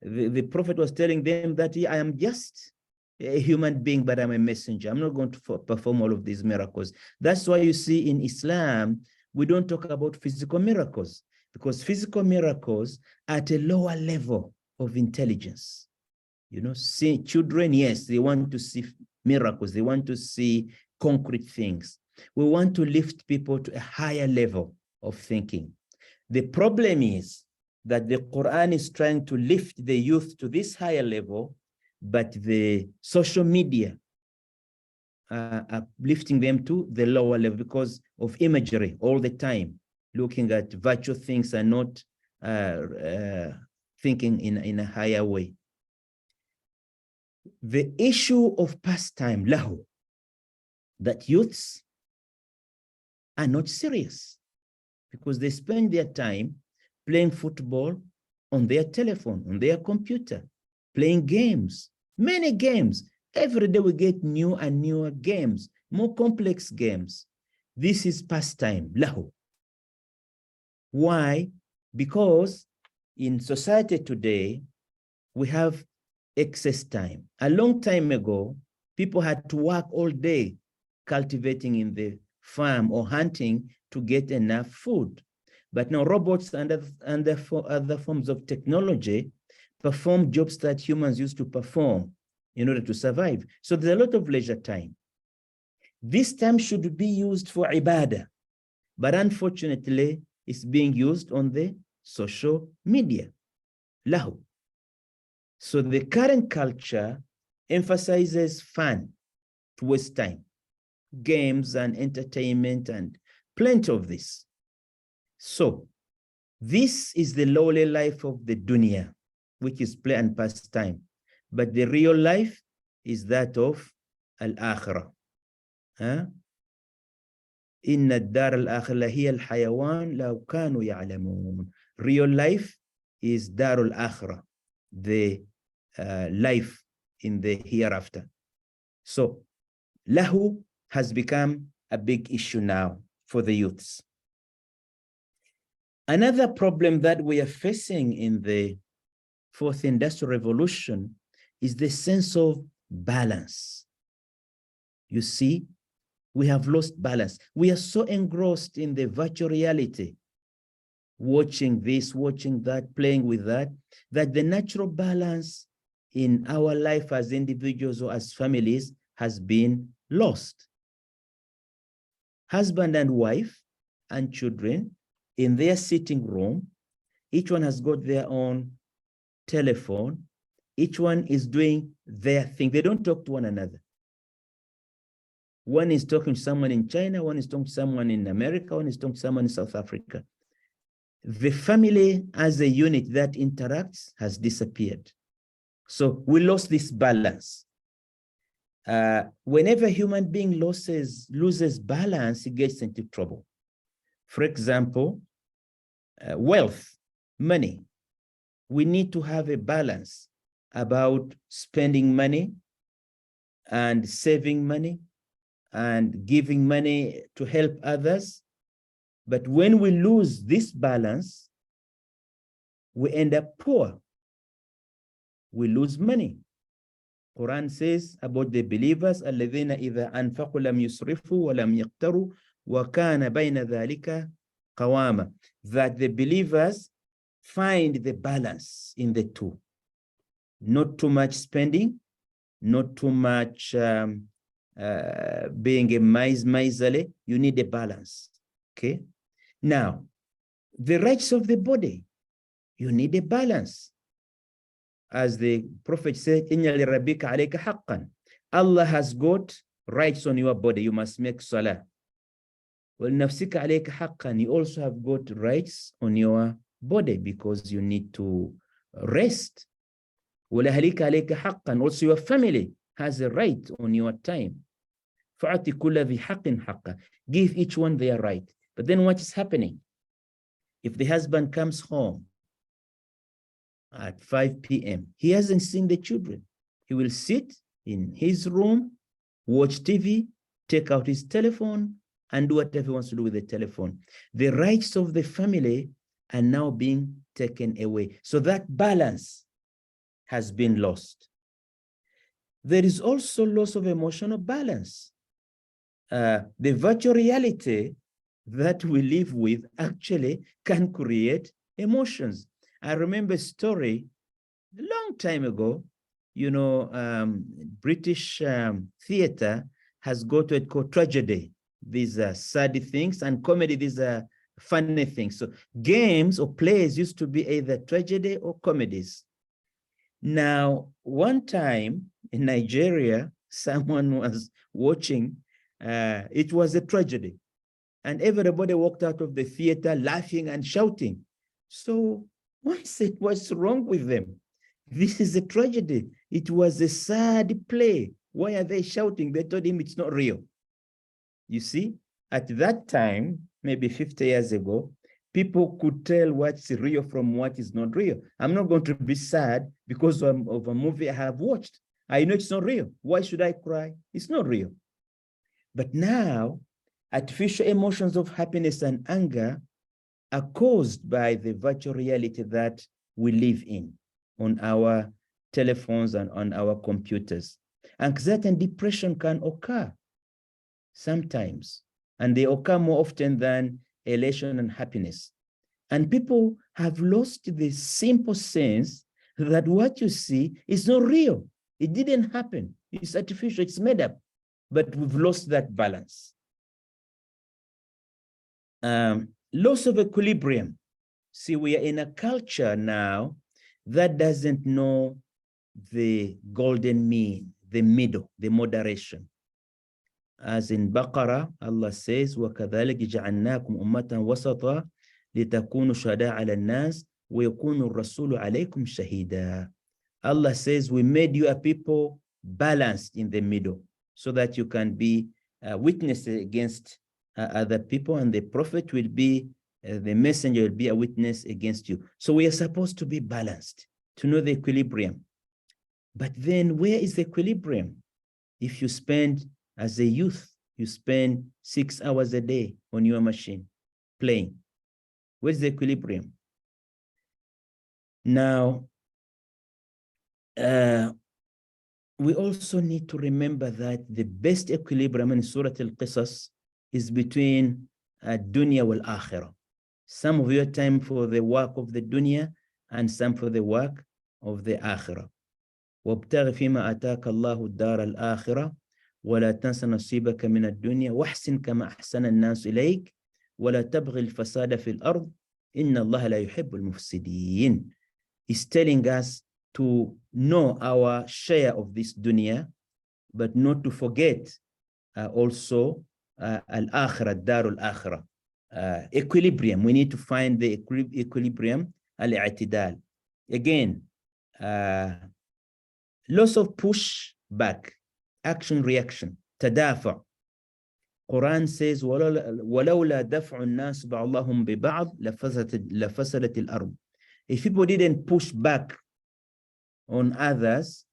The Prophet was telling them that I am just a human being, but I'm a messenger. I'm not going to perform all of these miracles. That's why you see in Islam, we don't talk about physical miracles, because physical miracles are at a lower level of intelligence. You know, see children, yes, they want to see miracles. They want to see concrete things. We want to lift people to a higher level of thinking. The problem is that the Quran is trying to lift the youth to this higher level, but the social media are lifting them to the lower level because of imagery all the time, looking at virtual things and not thinking in a higher way. The issue of pastime, lahu, that youths are not serious because they spend their time playing football on their telephone, on their computer, playing games, many games. Every day we get new and newer games, more complex games. This is pastime, lahu. Why? Because in society today, we have excess time. A long time ago, people had to work all day cultivating in the farm or hunting to get enough food. But now robots and other forms of technology perform jobs that humans used to perform in order to survive. So there's a lot of leisure time. This time should be used for ibadah, but unfortunately, it's being used on the social media, lahu. So the current culture emphasizes fun to waste time, games and entertainment and plenty of this. So this is the lowly life of the dunya, which is play and pastime. But the real life is that of al-akhirah. إن الدار الآخرة هي الحيوان لو كانوا يعلمون. Real life is darul akhirah, the life in the hereafter. So lahu has become a big issue now for the youths. Another problem that we are facing in the fourth industrial revolution is the sense of balance. You see, we have lost balance. We are so engrossed in the virtual reality, watching this, watching that, playing with that, that the natural balance in our life as individuals or as families has been lost. Husband and wife and children in their sitting room, each one has got their own telephone. Each one is doing their thing. They don't talk to one another. One is talking to someone in China, one is talking to someone in America, one is talking to someone in South Africa. The family as a unit that interacts has disappeared. So we lost this balance. Whenever a human being loses balance, he gets into trouble. For example, wealth, money. We need to have a balance about spending money and saving money and giving money to help others. But when we lose this balance, we end up poor. We lose money. Quran says about the believers, الَّذِينَ إِذَا أَنفَقُوا لَمْ يُسْرِفُوا وَلَمْ يَقْتَرُوا وَكَانَ بَيْنَ ذَلِكَ قَوَامًا, that the believers find the balance in the two. Not too much spending, not too much being a miserly. You need a balance, okay? Now, the rights of the body, you need a balance. As the Prophet said, إِنَّ لِرَبِّكَ عَلَيْكَ حَقًّا. Allah has got rights on your body. You must make salah. وَلْنَفْسِكَ عَلَيْكَ حَقًّا. You also have got rights on your body because you need to rest. وَلَهَلِكَ عَلَيْكَ حَقًّا. Also your family has a right on your time. فَأَعْطِ كُلَّ ذِي حَقٍّ حَقًّا. Give each one their right. But then what is happening? If the husband comes home at 5 p.m., he hasn't seen the children. He will sit in his room, watch TV, take out his telephone, and do whatever he wants to do with the telephone. The rights of the family are now being taken away. So that balance has been lost. There is also loss of emotional balance. The virtual reality that we live with actually can create emotions. I remember a story a long time ago, you know, British theater has got what it's called tragedy. These are sad things, and comedy, these are funny things. So games or plays used to be either tragedy or comedies. Now, one time in Nigeria, someone was watching, it was a tragedy, and everybody walked out of the theater laughing and shouting. So I said, what's wrong with them? This is a tragedy. It was a sad play. Why are they shouting? They told him it's not real. You see, at that time, maybe 50 years ago, people could tell what's real from what is not real. I'm not going to be sad because of a movie I have watched. I know it's not real. Why should I cry? It's not real. But now, artificial emotions of happiness and anger are caused by the virtual reality that we live in on our telephones and on our computers. Anxiety and depression can occur sometimes, and they occur more often than elation and happiness. And people have lost the simple sense that what you see is not real. It didn't happen. It's artificial, it's made up, but we've lost that balance. Loss of equilibrium. See, we are in a culture now that doesn't know the golden mean, the middle, the moderation. As in Baqarah, Allah says, وَكَذَلِكَ جَعَلْنَاكُمْ أُمَّةً وَسَطًا لِتَكُونُوا شُهَدَاءَ عَلَى النَّاسِ وَيَكُونُ الرَّسُولُ عَلَيْكُمْ شَهِيدًا. Allah says, we made you a people balanced in the middle so that you can be witnesses against other people, and the prophet will be, the messenger will be a witness against you. So we are supposed to be balanced, to know the equilibrium. But then where is the equilibrium? If you spend, as a youth, you spend 6 hours a day on your machine playing, where's the equilibrium? Now, we also need to remember that the best equilibrium in Surah Al-Qasas is between dunya wal akhirah. Some of your time for the work of the dunya and some for the work of the akhirah. وابتغ فيما آتاك الله الدار الآخرة ولا تنس نصيبك من الدنيا واحسن كما أحسن الناس إليك ولا تبغي الفساد في الأرض إن الله لا يحب المفسدين. He's telling us to know our share of this dunya, but not to forget also al-akhirah, darul akhirah, equilibrium. We need to find the equilibrium, al-i'tidal. Again, loss of push back, action reaction, tadafa. Quran says ولولا دفع الناس بعضهم ببعض لفسدت الأرض. If people didn't push back on others,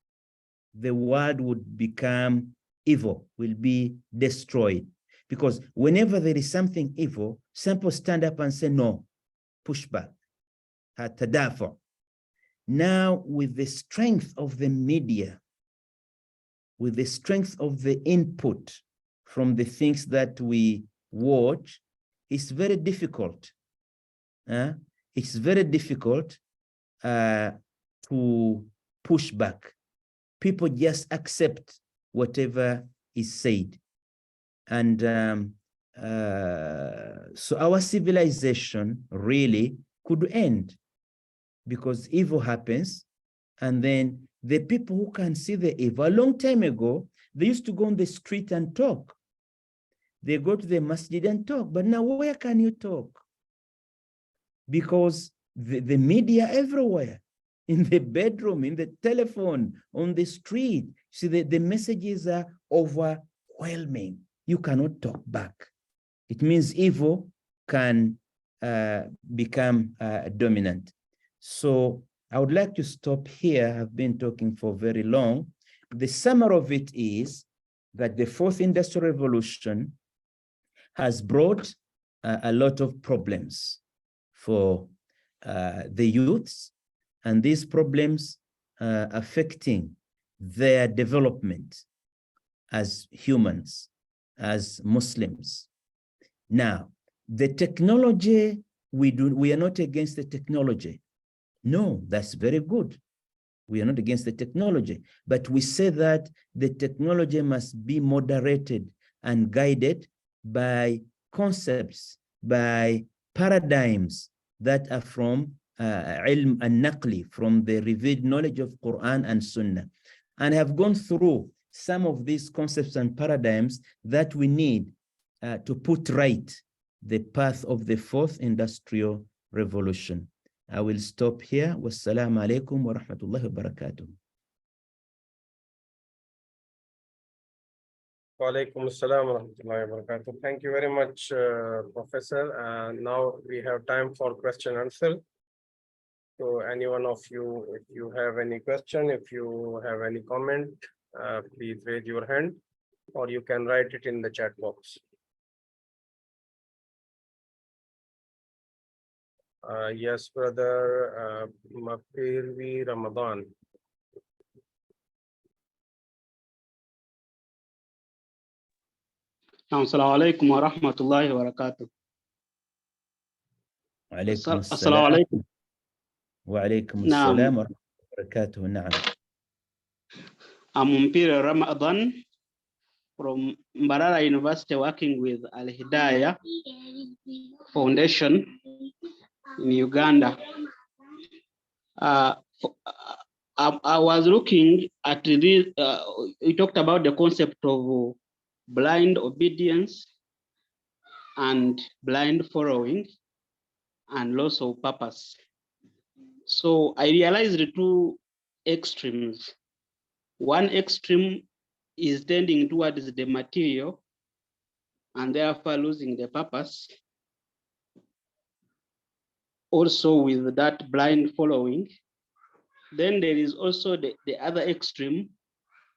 the world would become evil, will be destroyed. Because whenever there is something evil, some people stand up and say, no, push back. Tadafa. Now, with the strength of the media, with the strength of the input from the things that we watch, it's very difficult. It's very difficult to push back. People just accept whatever is said. And so our civilization really could end because evil happens. And then the people who can see the evil, a long time ago, they used to go on the street and talk. They go to the masjid and talk. But now where can you talk? Because the media everywhere, in the bedroom, in the telephone, on the street. See, the messages are overwhelming. You cannot talk back. It means evil can become dominant. So I would like to stop here. I've been talking for very long. The summary of it is that the fourth industrial revolution has brought a lot of problems for the youths, and these problems affecting their development as humans, as Muslims. Now, the technology, we are not against the technology. No, that's very good. We are not against the technology, but we say that the technology must be moderated and guided by concepts, by paradigms that are from ilm al-naqli, from the revealed knowledge of Quran and Sunnah, and have gone through some of these concepts and paradigms that we need to put right the path of the fourth industrial revolution. I will stop here. Wassalamu alaikum wa rahmatullahi wa barakatuh. Wa alaikum assalam wa rahmatullahi wa barakatuh. Thank you very much, Professor. Now we have time for question and answer. So any one of you, if you have any question, if you have any comment, please raise your hand, or you can write it in the chat box. Yes, brother, Mafirvi Ramadan. Assalamu alaikum wa rahmatullahi wa barakatuh. وعليكم Assalamu السلام alaikum. وعليكم Naam. السلام ورحمة الله وبركاته. نعم. I'm Mpira Ramadan from Mbarara University, working with Al Hidayah Foundation in Uganda. I was looking at this. We talked about the concept of blind obedience and blind following and loss of purpose. So I realized the two extremes. One extreme is tending towards the material and therefore losing the purpose. Also with that blind following. Then there is also the other extreme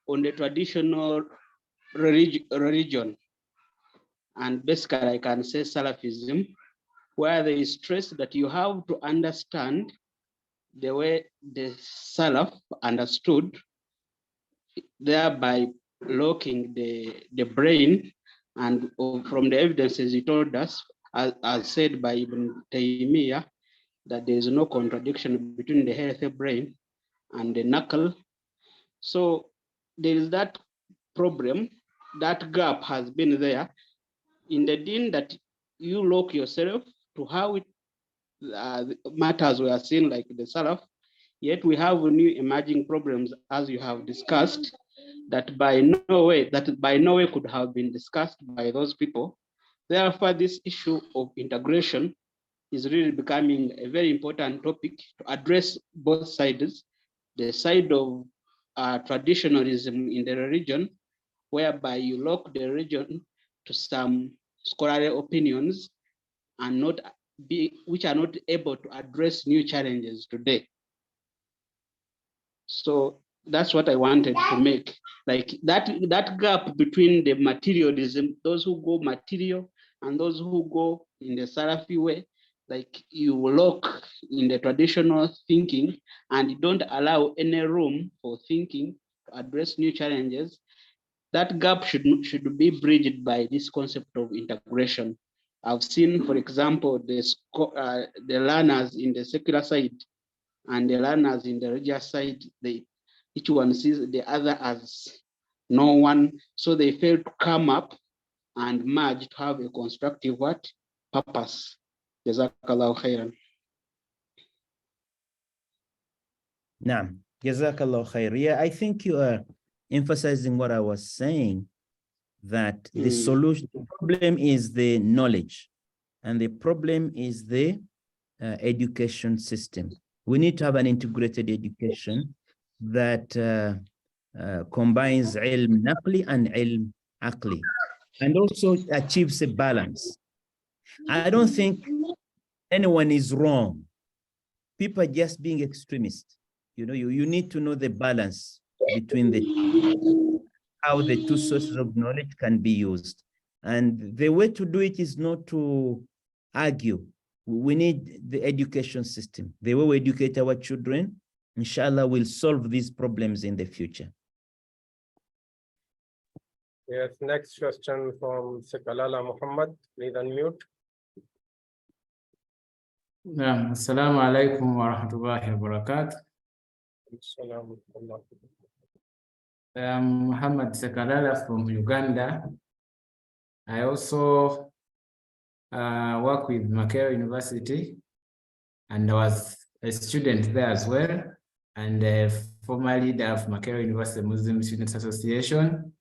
on the traditional religion. And basically I can say Salafism, where there is stress that you have to understand the way the Salaf understood, thereby locking the brain. And from the evidences he told us, as said by Ibn Taymiyyah, that there is no contradiction between the healthy brain and the knuckle. So there is that problem, that gap has been there in the deen, that you lock yourself to how it matters we are seeing like the Salaf, yet we have new emerging problems, as you have discussed, that by no way could have been discussed by those people. Therefore, this issue of integration is really becoming a very important topic to address both sides, the side of traditionalism in the religion, whereby you lock the religion to some scholarly opinions and which are not able to address new challenges today. So that's what I wanted to make, like that gap between the materialism, those who go material and those who go in the Salafi way, like you lock in the traditional thinking and you don't allow any room for thinking to address new challenges. That gap should be bridged by this concept of integration. I've seen, for example, the learners in the secular side and the learners in the religious side, each one sees the other as no one, so they fail to come up and merge to have a constructive purpose. Jazakallahu khairan. نعم. جزاك الله خير. Yeah, I think you are emphasizing what I was saying, that the solution, the problem is the knowledge, and the problem is the education system. We need to have an integrated education that combines ilm naqli and ilm aqli, and also achieves a balance. I don't think anyone is wrong. People are just being extremist. You know, you need to know the balance between how the two sources of knowledge can be used. And the way to do it is not to argue. We need the education system. The way we educate our children, inshallah, will solve these problems in the future. Yes, next question from Sekalala Muhammad. Please unmute. Assalamu alaikum wa rahmatullahi wa barakatuh. I'm Muhammad Sekalala from Uganda. I also work with Makerere University, and I was a student there as well, and former leader of Makerere University Muslim Students Association,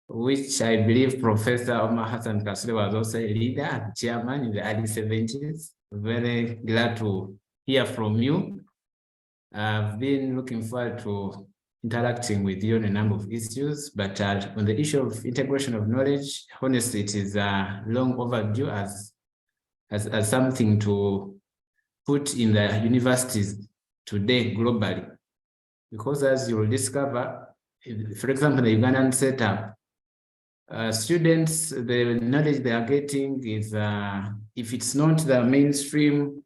which I believe Professor Omar Hasan Kasule was also a leader and chairman in the early 70s. Very glad to hear from you. I've been looking forward to interacting with you on a number of issues, but on the issue of integration of knowledge, honestly, it is long overdue as something to put in the universities today globally. Because as you will discover, for example, the Ugandan setup, students, the knowledge they are getting is, if it's not the mainstream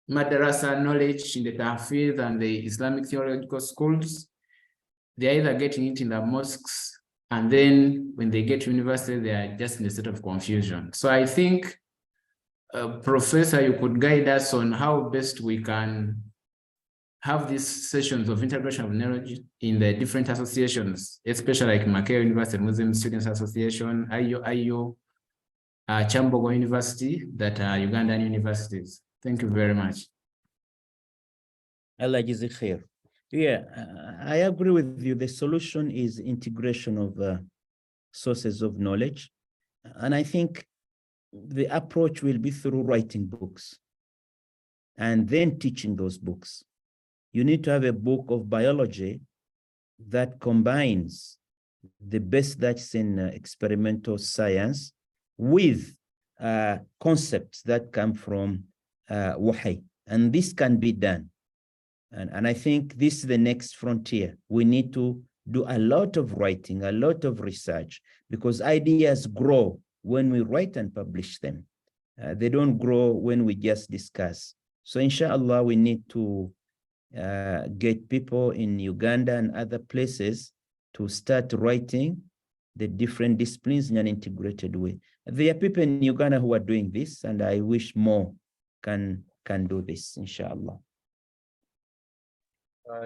madrasa knowledge in the Tahfidh and the Islamic theological schools, they're either getting it in the mosques And then when they get to university, they are just in a state of confusion. So I think, Professor, you could guide us on how best we can have these sessions of integration of knowledge in the different associations, especially like Mackay University, Muslim Students Association, IU, Chambogo University, that are Ugandan universities. Thank you very much. Allah Jazaak Khair. Yeah, I agree with you. The solution is integration of sources of knowledge. And I think the approach will be through writing books and then teaching those books. You need to have a book of biology that combines the best that's in experimental science with concepts that come from wahi. And this can be done. And I think this is the next frontier. We need to do a lot of writing, a lot of research, because ideas grow when we write and publish them. They don't grow when we just discuss. So inshallah, we need to get people in Uganda and other places to start writing the different disciplines in an integrated way. There are people in Uganda who are doing this, and I wish more can do this, inshallah.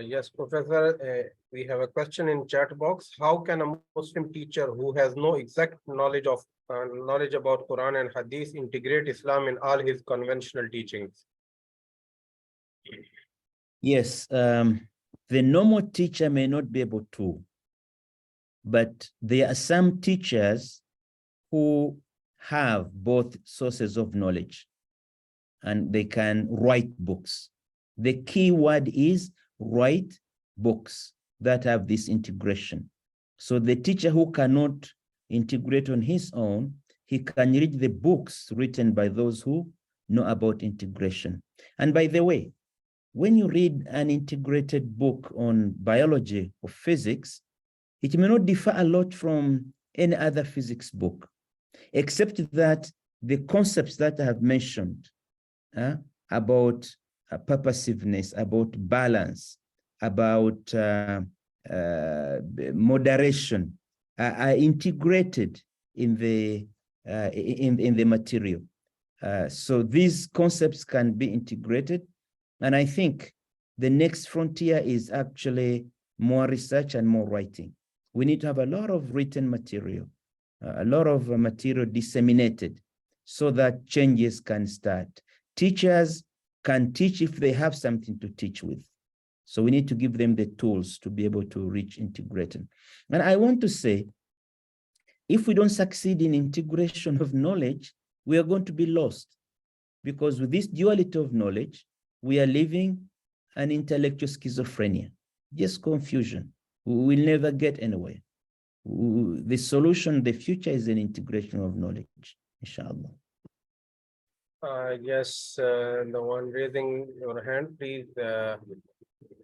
Yes, Professor, we have a question in chat box. How can a Muslim teacher who has no exact knowledge about Quran and Hadith integrate Islam in all his conventional teachings? Yes, the normal teacher may not be able to, but there are some teachers who have both sources of knowledge and they can write books. The key word is write books that have this integration. So the teacher who cannot integrate on his own, he can read the books written by those who know about integration. And by the way, when you read an integrated book on biology or physics, it may not differ a lot from any other physics book, except that the concepts that I have mentioned about purposiveness, about balance, about moderation are integrated in the material. So these concepts can be integrated. And I think the next frontier is actually more research and more writing. We need to have a lot of written material, a lot of material disseminated so that changes can start. Teachers can teach if they have something to teach with. So we need to give them the tools to be able to reach integration. And I want to say, if we don't succeed in integration of knowledge, we are going to be lost, because with this duality of knowledge, we are living an intellectual schizophrenia, just confusion. We will never get anywhere. The solution, the future is an integration of knowledge, inshallah. Yes, the one raising your hand, please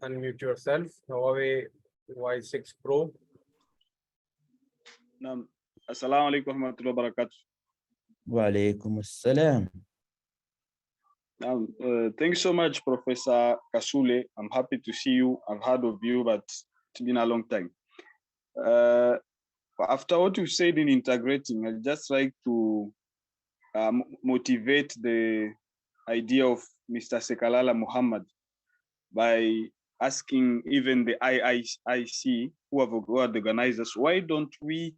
unmute yourself. Huawei Y6 Pro. Assalamu alaikum warahmatullahi wabarakatuh. Wa alaikum assalam. Thank you so much, Professor Kasule. I'm happy to see you. I've heard of you, but it's been a long time. After what you said in integrating, I'd just like to motivate the idea of Mr. Sekalala Muhammad by asking even the IIC, who are the organizers, why don't we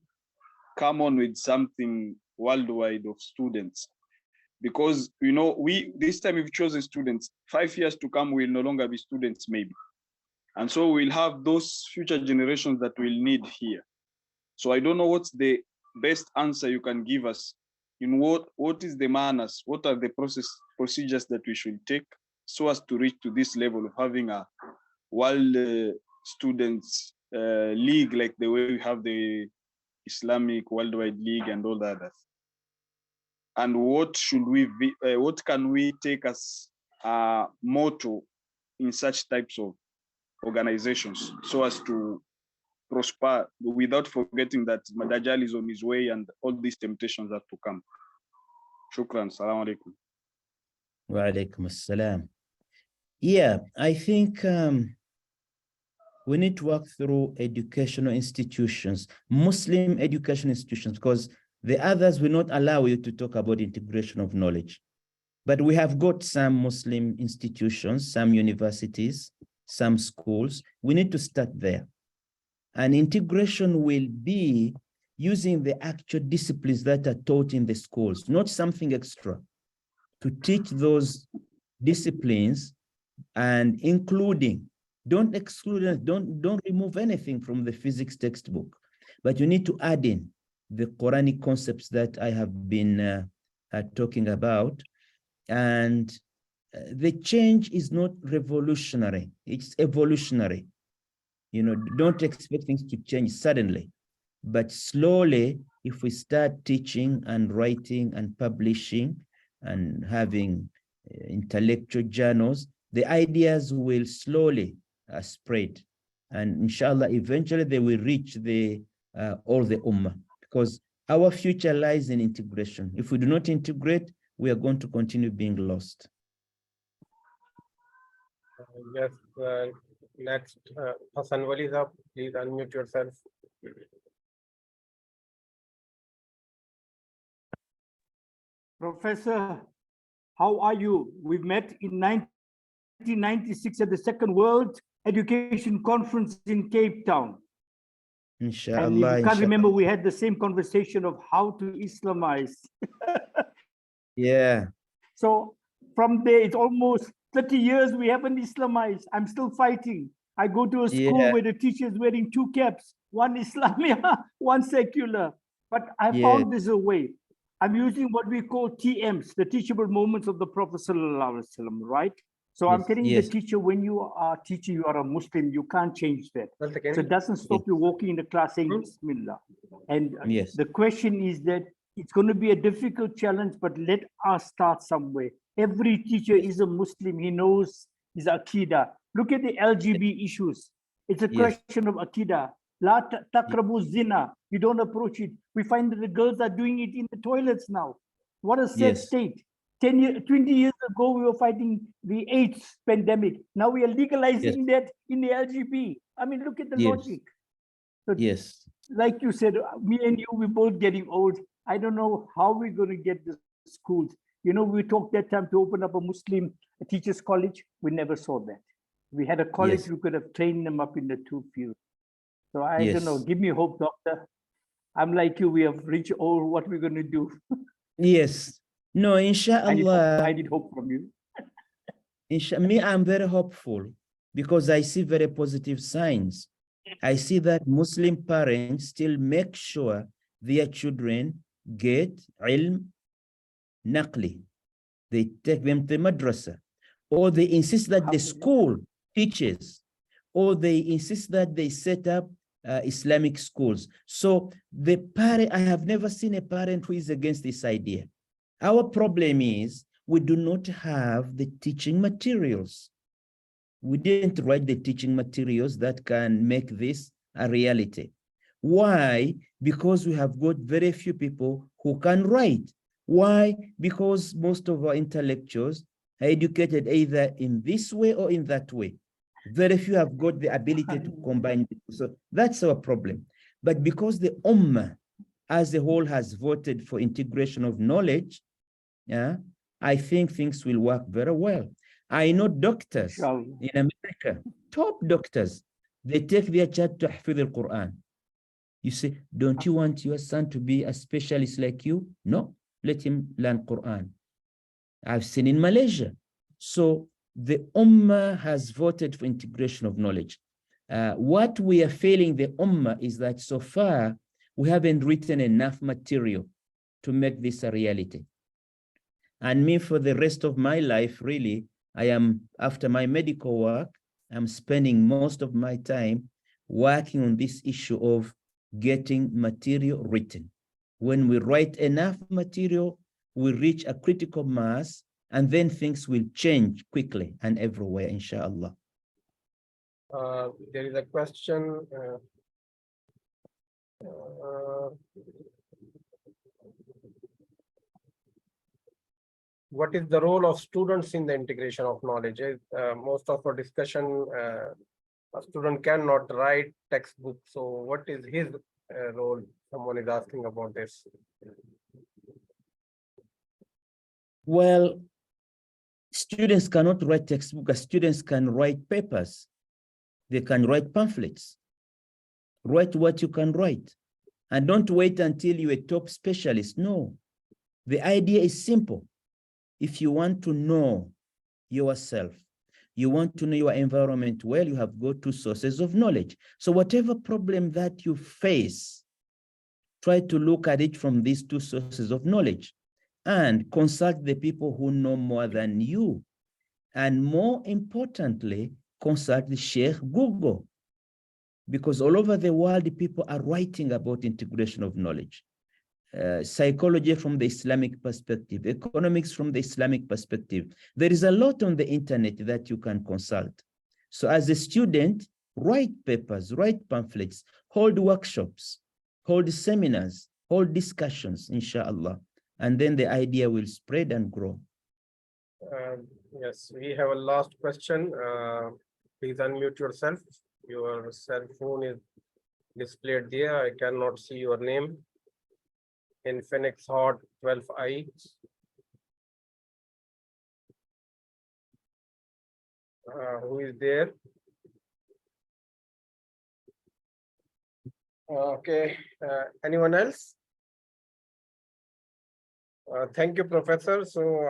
come on with something worldwide of students? Because, you know, this time we've chosen students. 5 years to come, we'll no longer be students, maybe. And so we'll have those future generations that we'll need here. So I don't know what's the best answer you can give us. In what is the manners? What are the procedures that we should take so as to reach to this level of having a world students league, like the way we have the Islamic Worldwide League and all the others? And what should we be, what can we take as a motto in such types of organizations so as to prosper without forgetting that Madajal is on his way and all these temptations are to come? Shukran. Salaam alaikum. Wa alaikum assalam. Yeah, I think We need to work through educational institutions, Muslim educational institutions, because the others will not allow you to talk about integration of knowledge. But we have got some Muslim institutions, some universities, some schools. We need to start there. And integration will be using the actual disciplines that are taught in the schools, not something extra, to teach those disciplines and including, don't exclude, don't remove anything from the physics textbook, but you need to add in the Quranic concepts that I have been talking about. And the change is not revolutionary, it's evolutionary. You know, don't expect things to change suddenly, but slowly, if we start teaching and writing and publishing and having intellectual journals, the ideas will slowly spread. And inshallah, eventually they will reach the all the ummah, because our future lies in integration. If we do not integrate, we are going to continue being lost. Yes, next, Hasan Waliza, please unmute yourself. Professor, how are you? We met in 1996 at the Second World Education Conference in Cape Town. Inshallah. And if you can't inshallah. remember, we had the same conversation of how to Islamize. Yeah. So from there, it's almost 30 years we haven't Islamized. I'm still fighting. I go to a school Yeah. where the teacher is wearing two caps, one Islamia, one secular. But I Yeah. found this a way. I'm using what we call TMs, the teachable moments of the Prophet Sallallahu Alaihi Wasallam, right? So I'm Yes, telling yes. the teacher, when you are teaching, you are a Muslim, you can't change that. One second. So it doesn't stop you walking in the class saying Bismillah. And Yes. the question is that it's going to be a difficult challenge, but let us start somewhere. Every teacher is a Muslim. He knows his Aqidah. Look at the LGB issues. It's a Yes. question of Aqidah. La takrabu zina. You don't approach it. We find that the girls are doing it in the toilets now. What a sad Yes. state. 20 years ago, we were fighting the AIDS pandemic. Now we are legalizing that in the LGB. I mean, look at the Yes. logic. So, Yes. like you said, me and you, we're both getting old. I don't know how we're going to get the schools. You know, we talked that time to open up a Muslim teachers college. We never saw that. We had a college, Yes. we could have trained them up in the two fields. So I Yes. don't know. Give me hope, doctor. I'm like you. We have reached all what we're going to do. Yes. No, I inshallah. need hope from you. Me, I'm very hopeful because I see very positive signs. I see that Muslim parents still make sure their children get ilm naqli. They take them to madrasa, or they insist that the school teaches, or they insist that they set up Islamic schools. So the parent, I have never seen a parent who is against this idea. Our problem is we do not have the teaching materials. We didn't write the teaching materials that can make this a reality. Why? Because we have got very few people who can write. Why? Because most of our intellectuals are educated either in this way or in that way. Very few have got the ability to combine. So that's our problem. But because the Ummah as a whole has voted for integration of knowledge, yeah, I think things will work very well. I know doctors in America, top doctors, they take their child to Hafidh al-Quran. You say, don't you want your son to be a specialist like you? No, let him learn Quran. I've seen in Malaysia. So the Ummah has voted for integration of knowledge. What we are failing the Ummah is that so far, we haven't written enough material to make this a reality. And me, for the rest of my life, really, I am, after my medical work, I'm spending most of my time working on this issue of getting material written. When we write enough material, we reach a critical mass, and then things will change quickly and everywhere, inshallah. There is a question. What is the role of students in the integration of knowledge? Most of our discussion A student cannot write textbook. So what is his role? Someone is asking about this. Well, students cannot write textbooks. Students can write papers. They can write pamphlets. Write what you can write. And don't wait until you're a top specialist. No. The idea is simple. If you want to know yourself, you want to know your environment well, you have got two sources of knowledge. So whatever problem that you face, try to look at it from these two sources of knowledge and consult the people who know more than you. And more importantly, consult the Sheikh Google, because all over the world, people are writing about integration of knowledge. Psychology from the Islamic perspective, economics from the Islamic perspective. There is a lot on the internet that you can consult. So as a student, write papers, write pamphlets, hold workshops, hold seminars, hold discussions, inshallah. And then the idea will spread and grow. Yes, we have a last question. Please unmute yourself. Your cell phone is displayed there. I cannot see your name. In Phoenix Hot 12I. Who is there? Okay, anyone else? Thank you, Professor. So,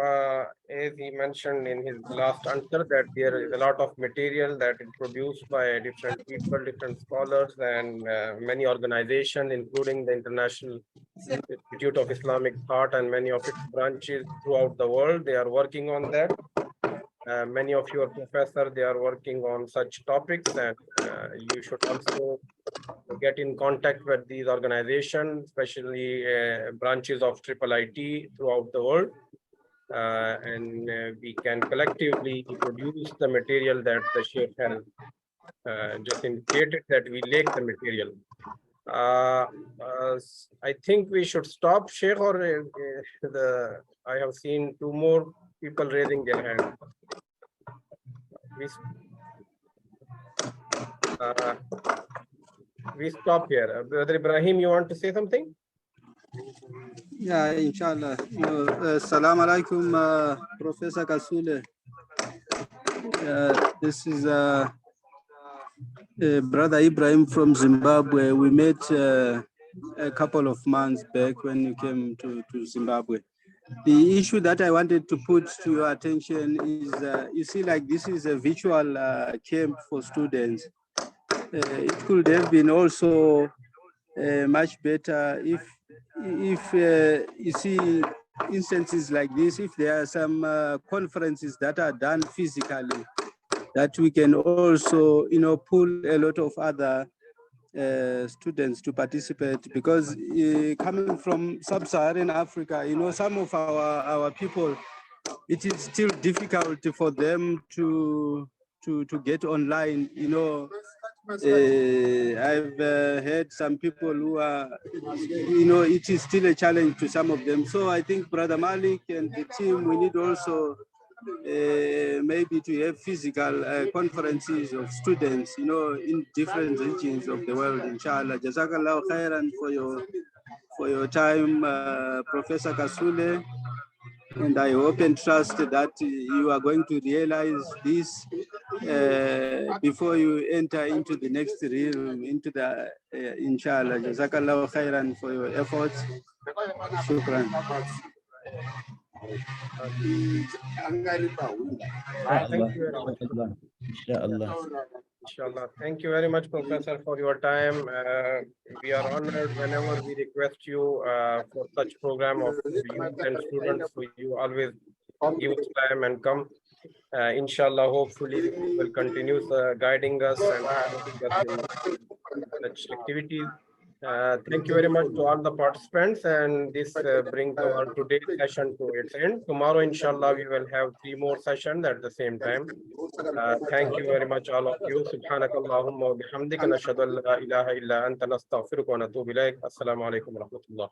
as he mentioned in his last answer, that there is a lot of material that is produced by different people, different scholars, and many organizations, including the International Institute of Islamic Thought and many of its branches throughout the world. They are working on that. Many of your professors, they are working on such topics, and you should also get in contact with these organizations, especially branches of IIIT throughout the world. And we can collectively produce the material that the Sheikh has just indicated, that we lack the material. I think we should stop, Sheikh, or I have seen two more people raising their hand. We stop here. Brother Ibrahim, you want to say something? Yeah, inshallah. Assalamu alaikum, Professor Kasule. This is Brother Ibrahim from Zimbabwe. We met a couple of months back when you came to Zimbabwe. The issue that I wanted to put to your attention is, you see, like this is a virtual camp for students. It could have been also much better if you see instances like this, if there are some conferences that are done physically, that we can also, pull a lot of other students to participate, because coming from sub-Saharan Africa, some of our people, it is still difficult for them to get online. I've heard some people who are, it is still a challenge to some of them. So I think Brother Malik and the team, we need also maybe to have physical conferences of students, in different regions of the world, inshallah. Jazakallah khairan for your time, Professor Kasule. And I hope and trust that you are going to realize this before you enter into the next realm, into the inshallah. Jazakallah khairan for your efforts. Shukran. Inshallah. Thank you very much, Professor, for your time. We are honored whenever we request you for such program of youth and students. So you always give us time and come. Inshallah, hopefully you will continue guiding us and supporting us in such activities. Thank you very much to all the participants, and this brings our today's session to its end. Tomorrow, inshallah, we will have 3 more sessions at the same time. Thank you very much, all of you. Subhanakallahumma wa bihamdika nashhadu an la ilaha illa anta nastaghfiruka wa natubu ilayk. Assalamu alaikum wa rahmatullah.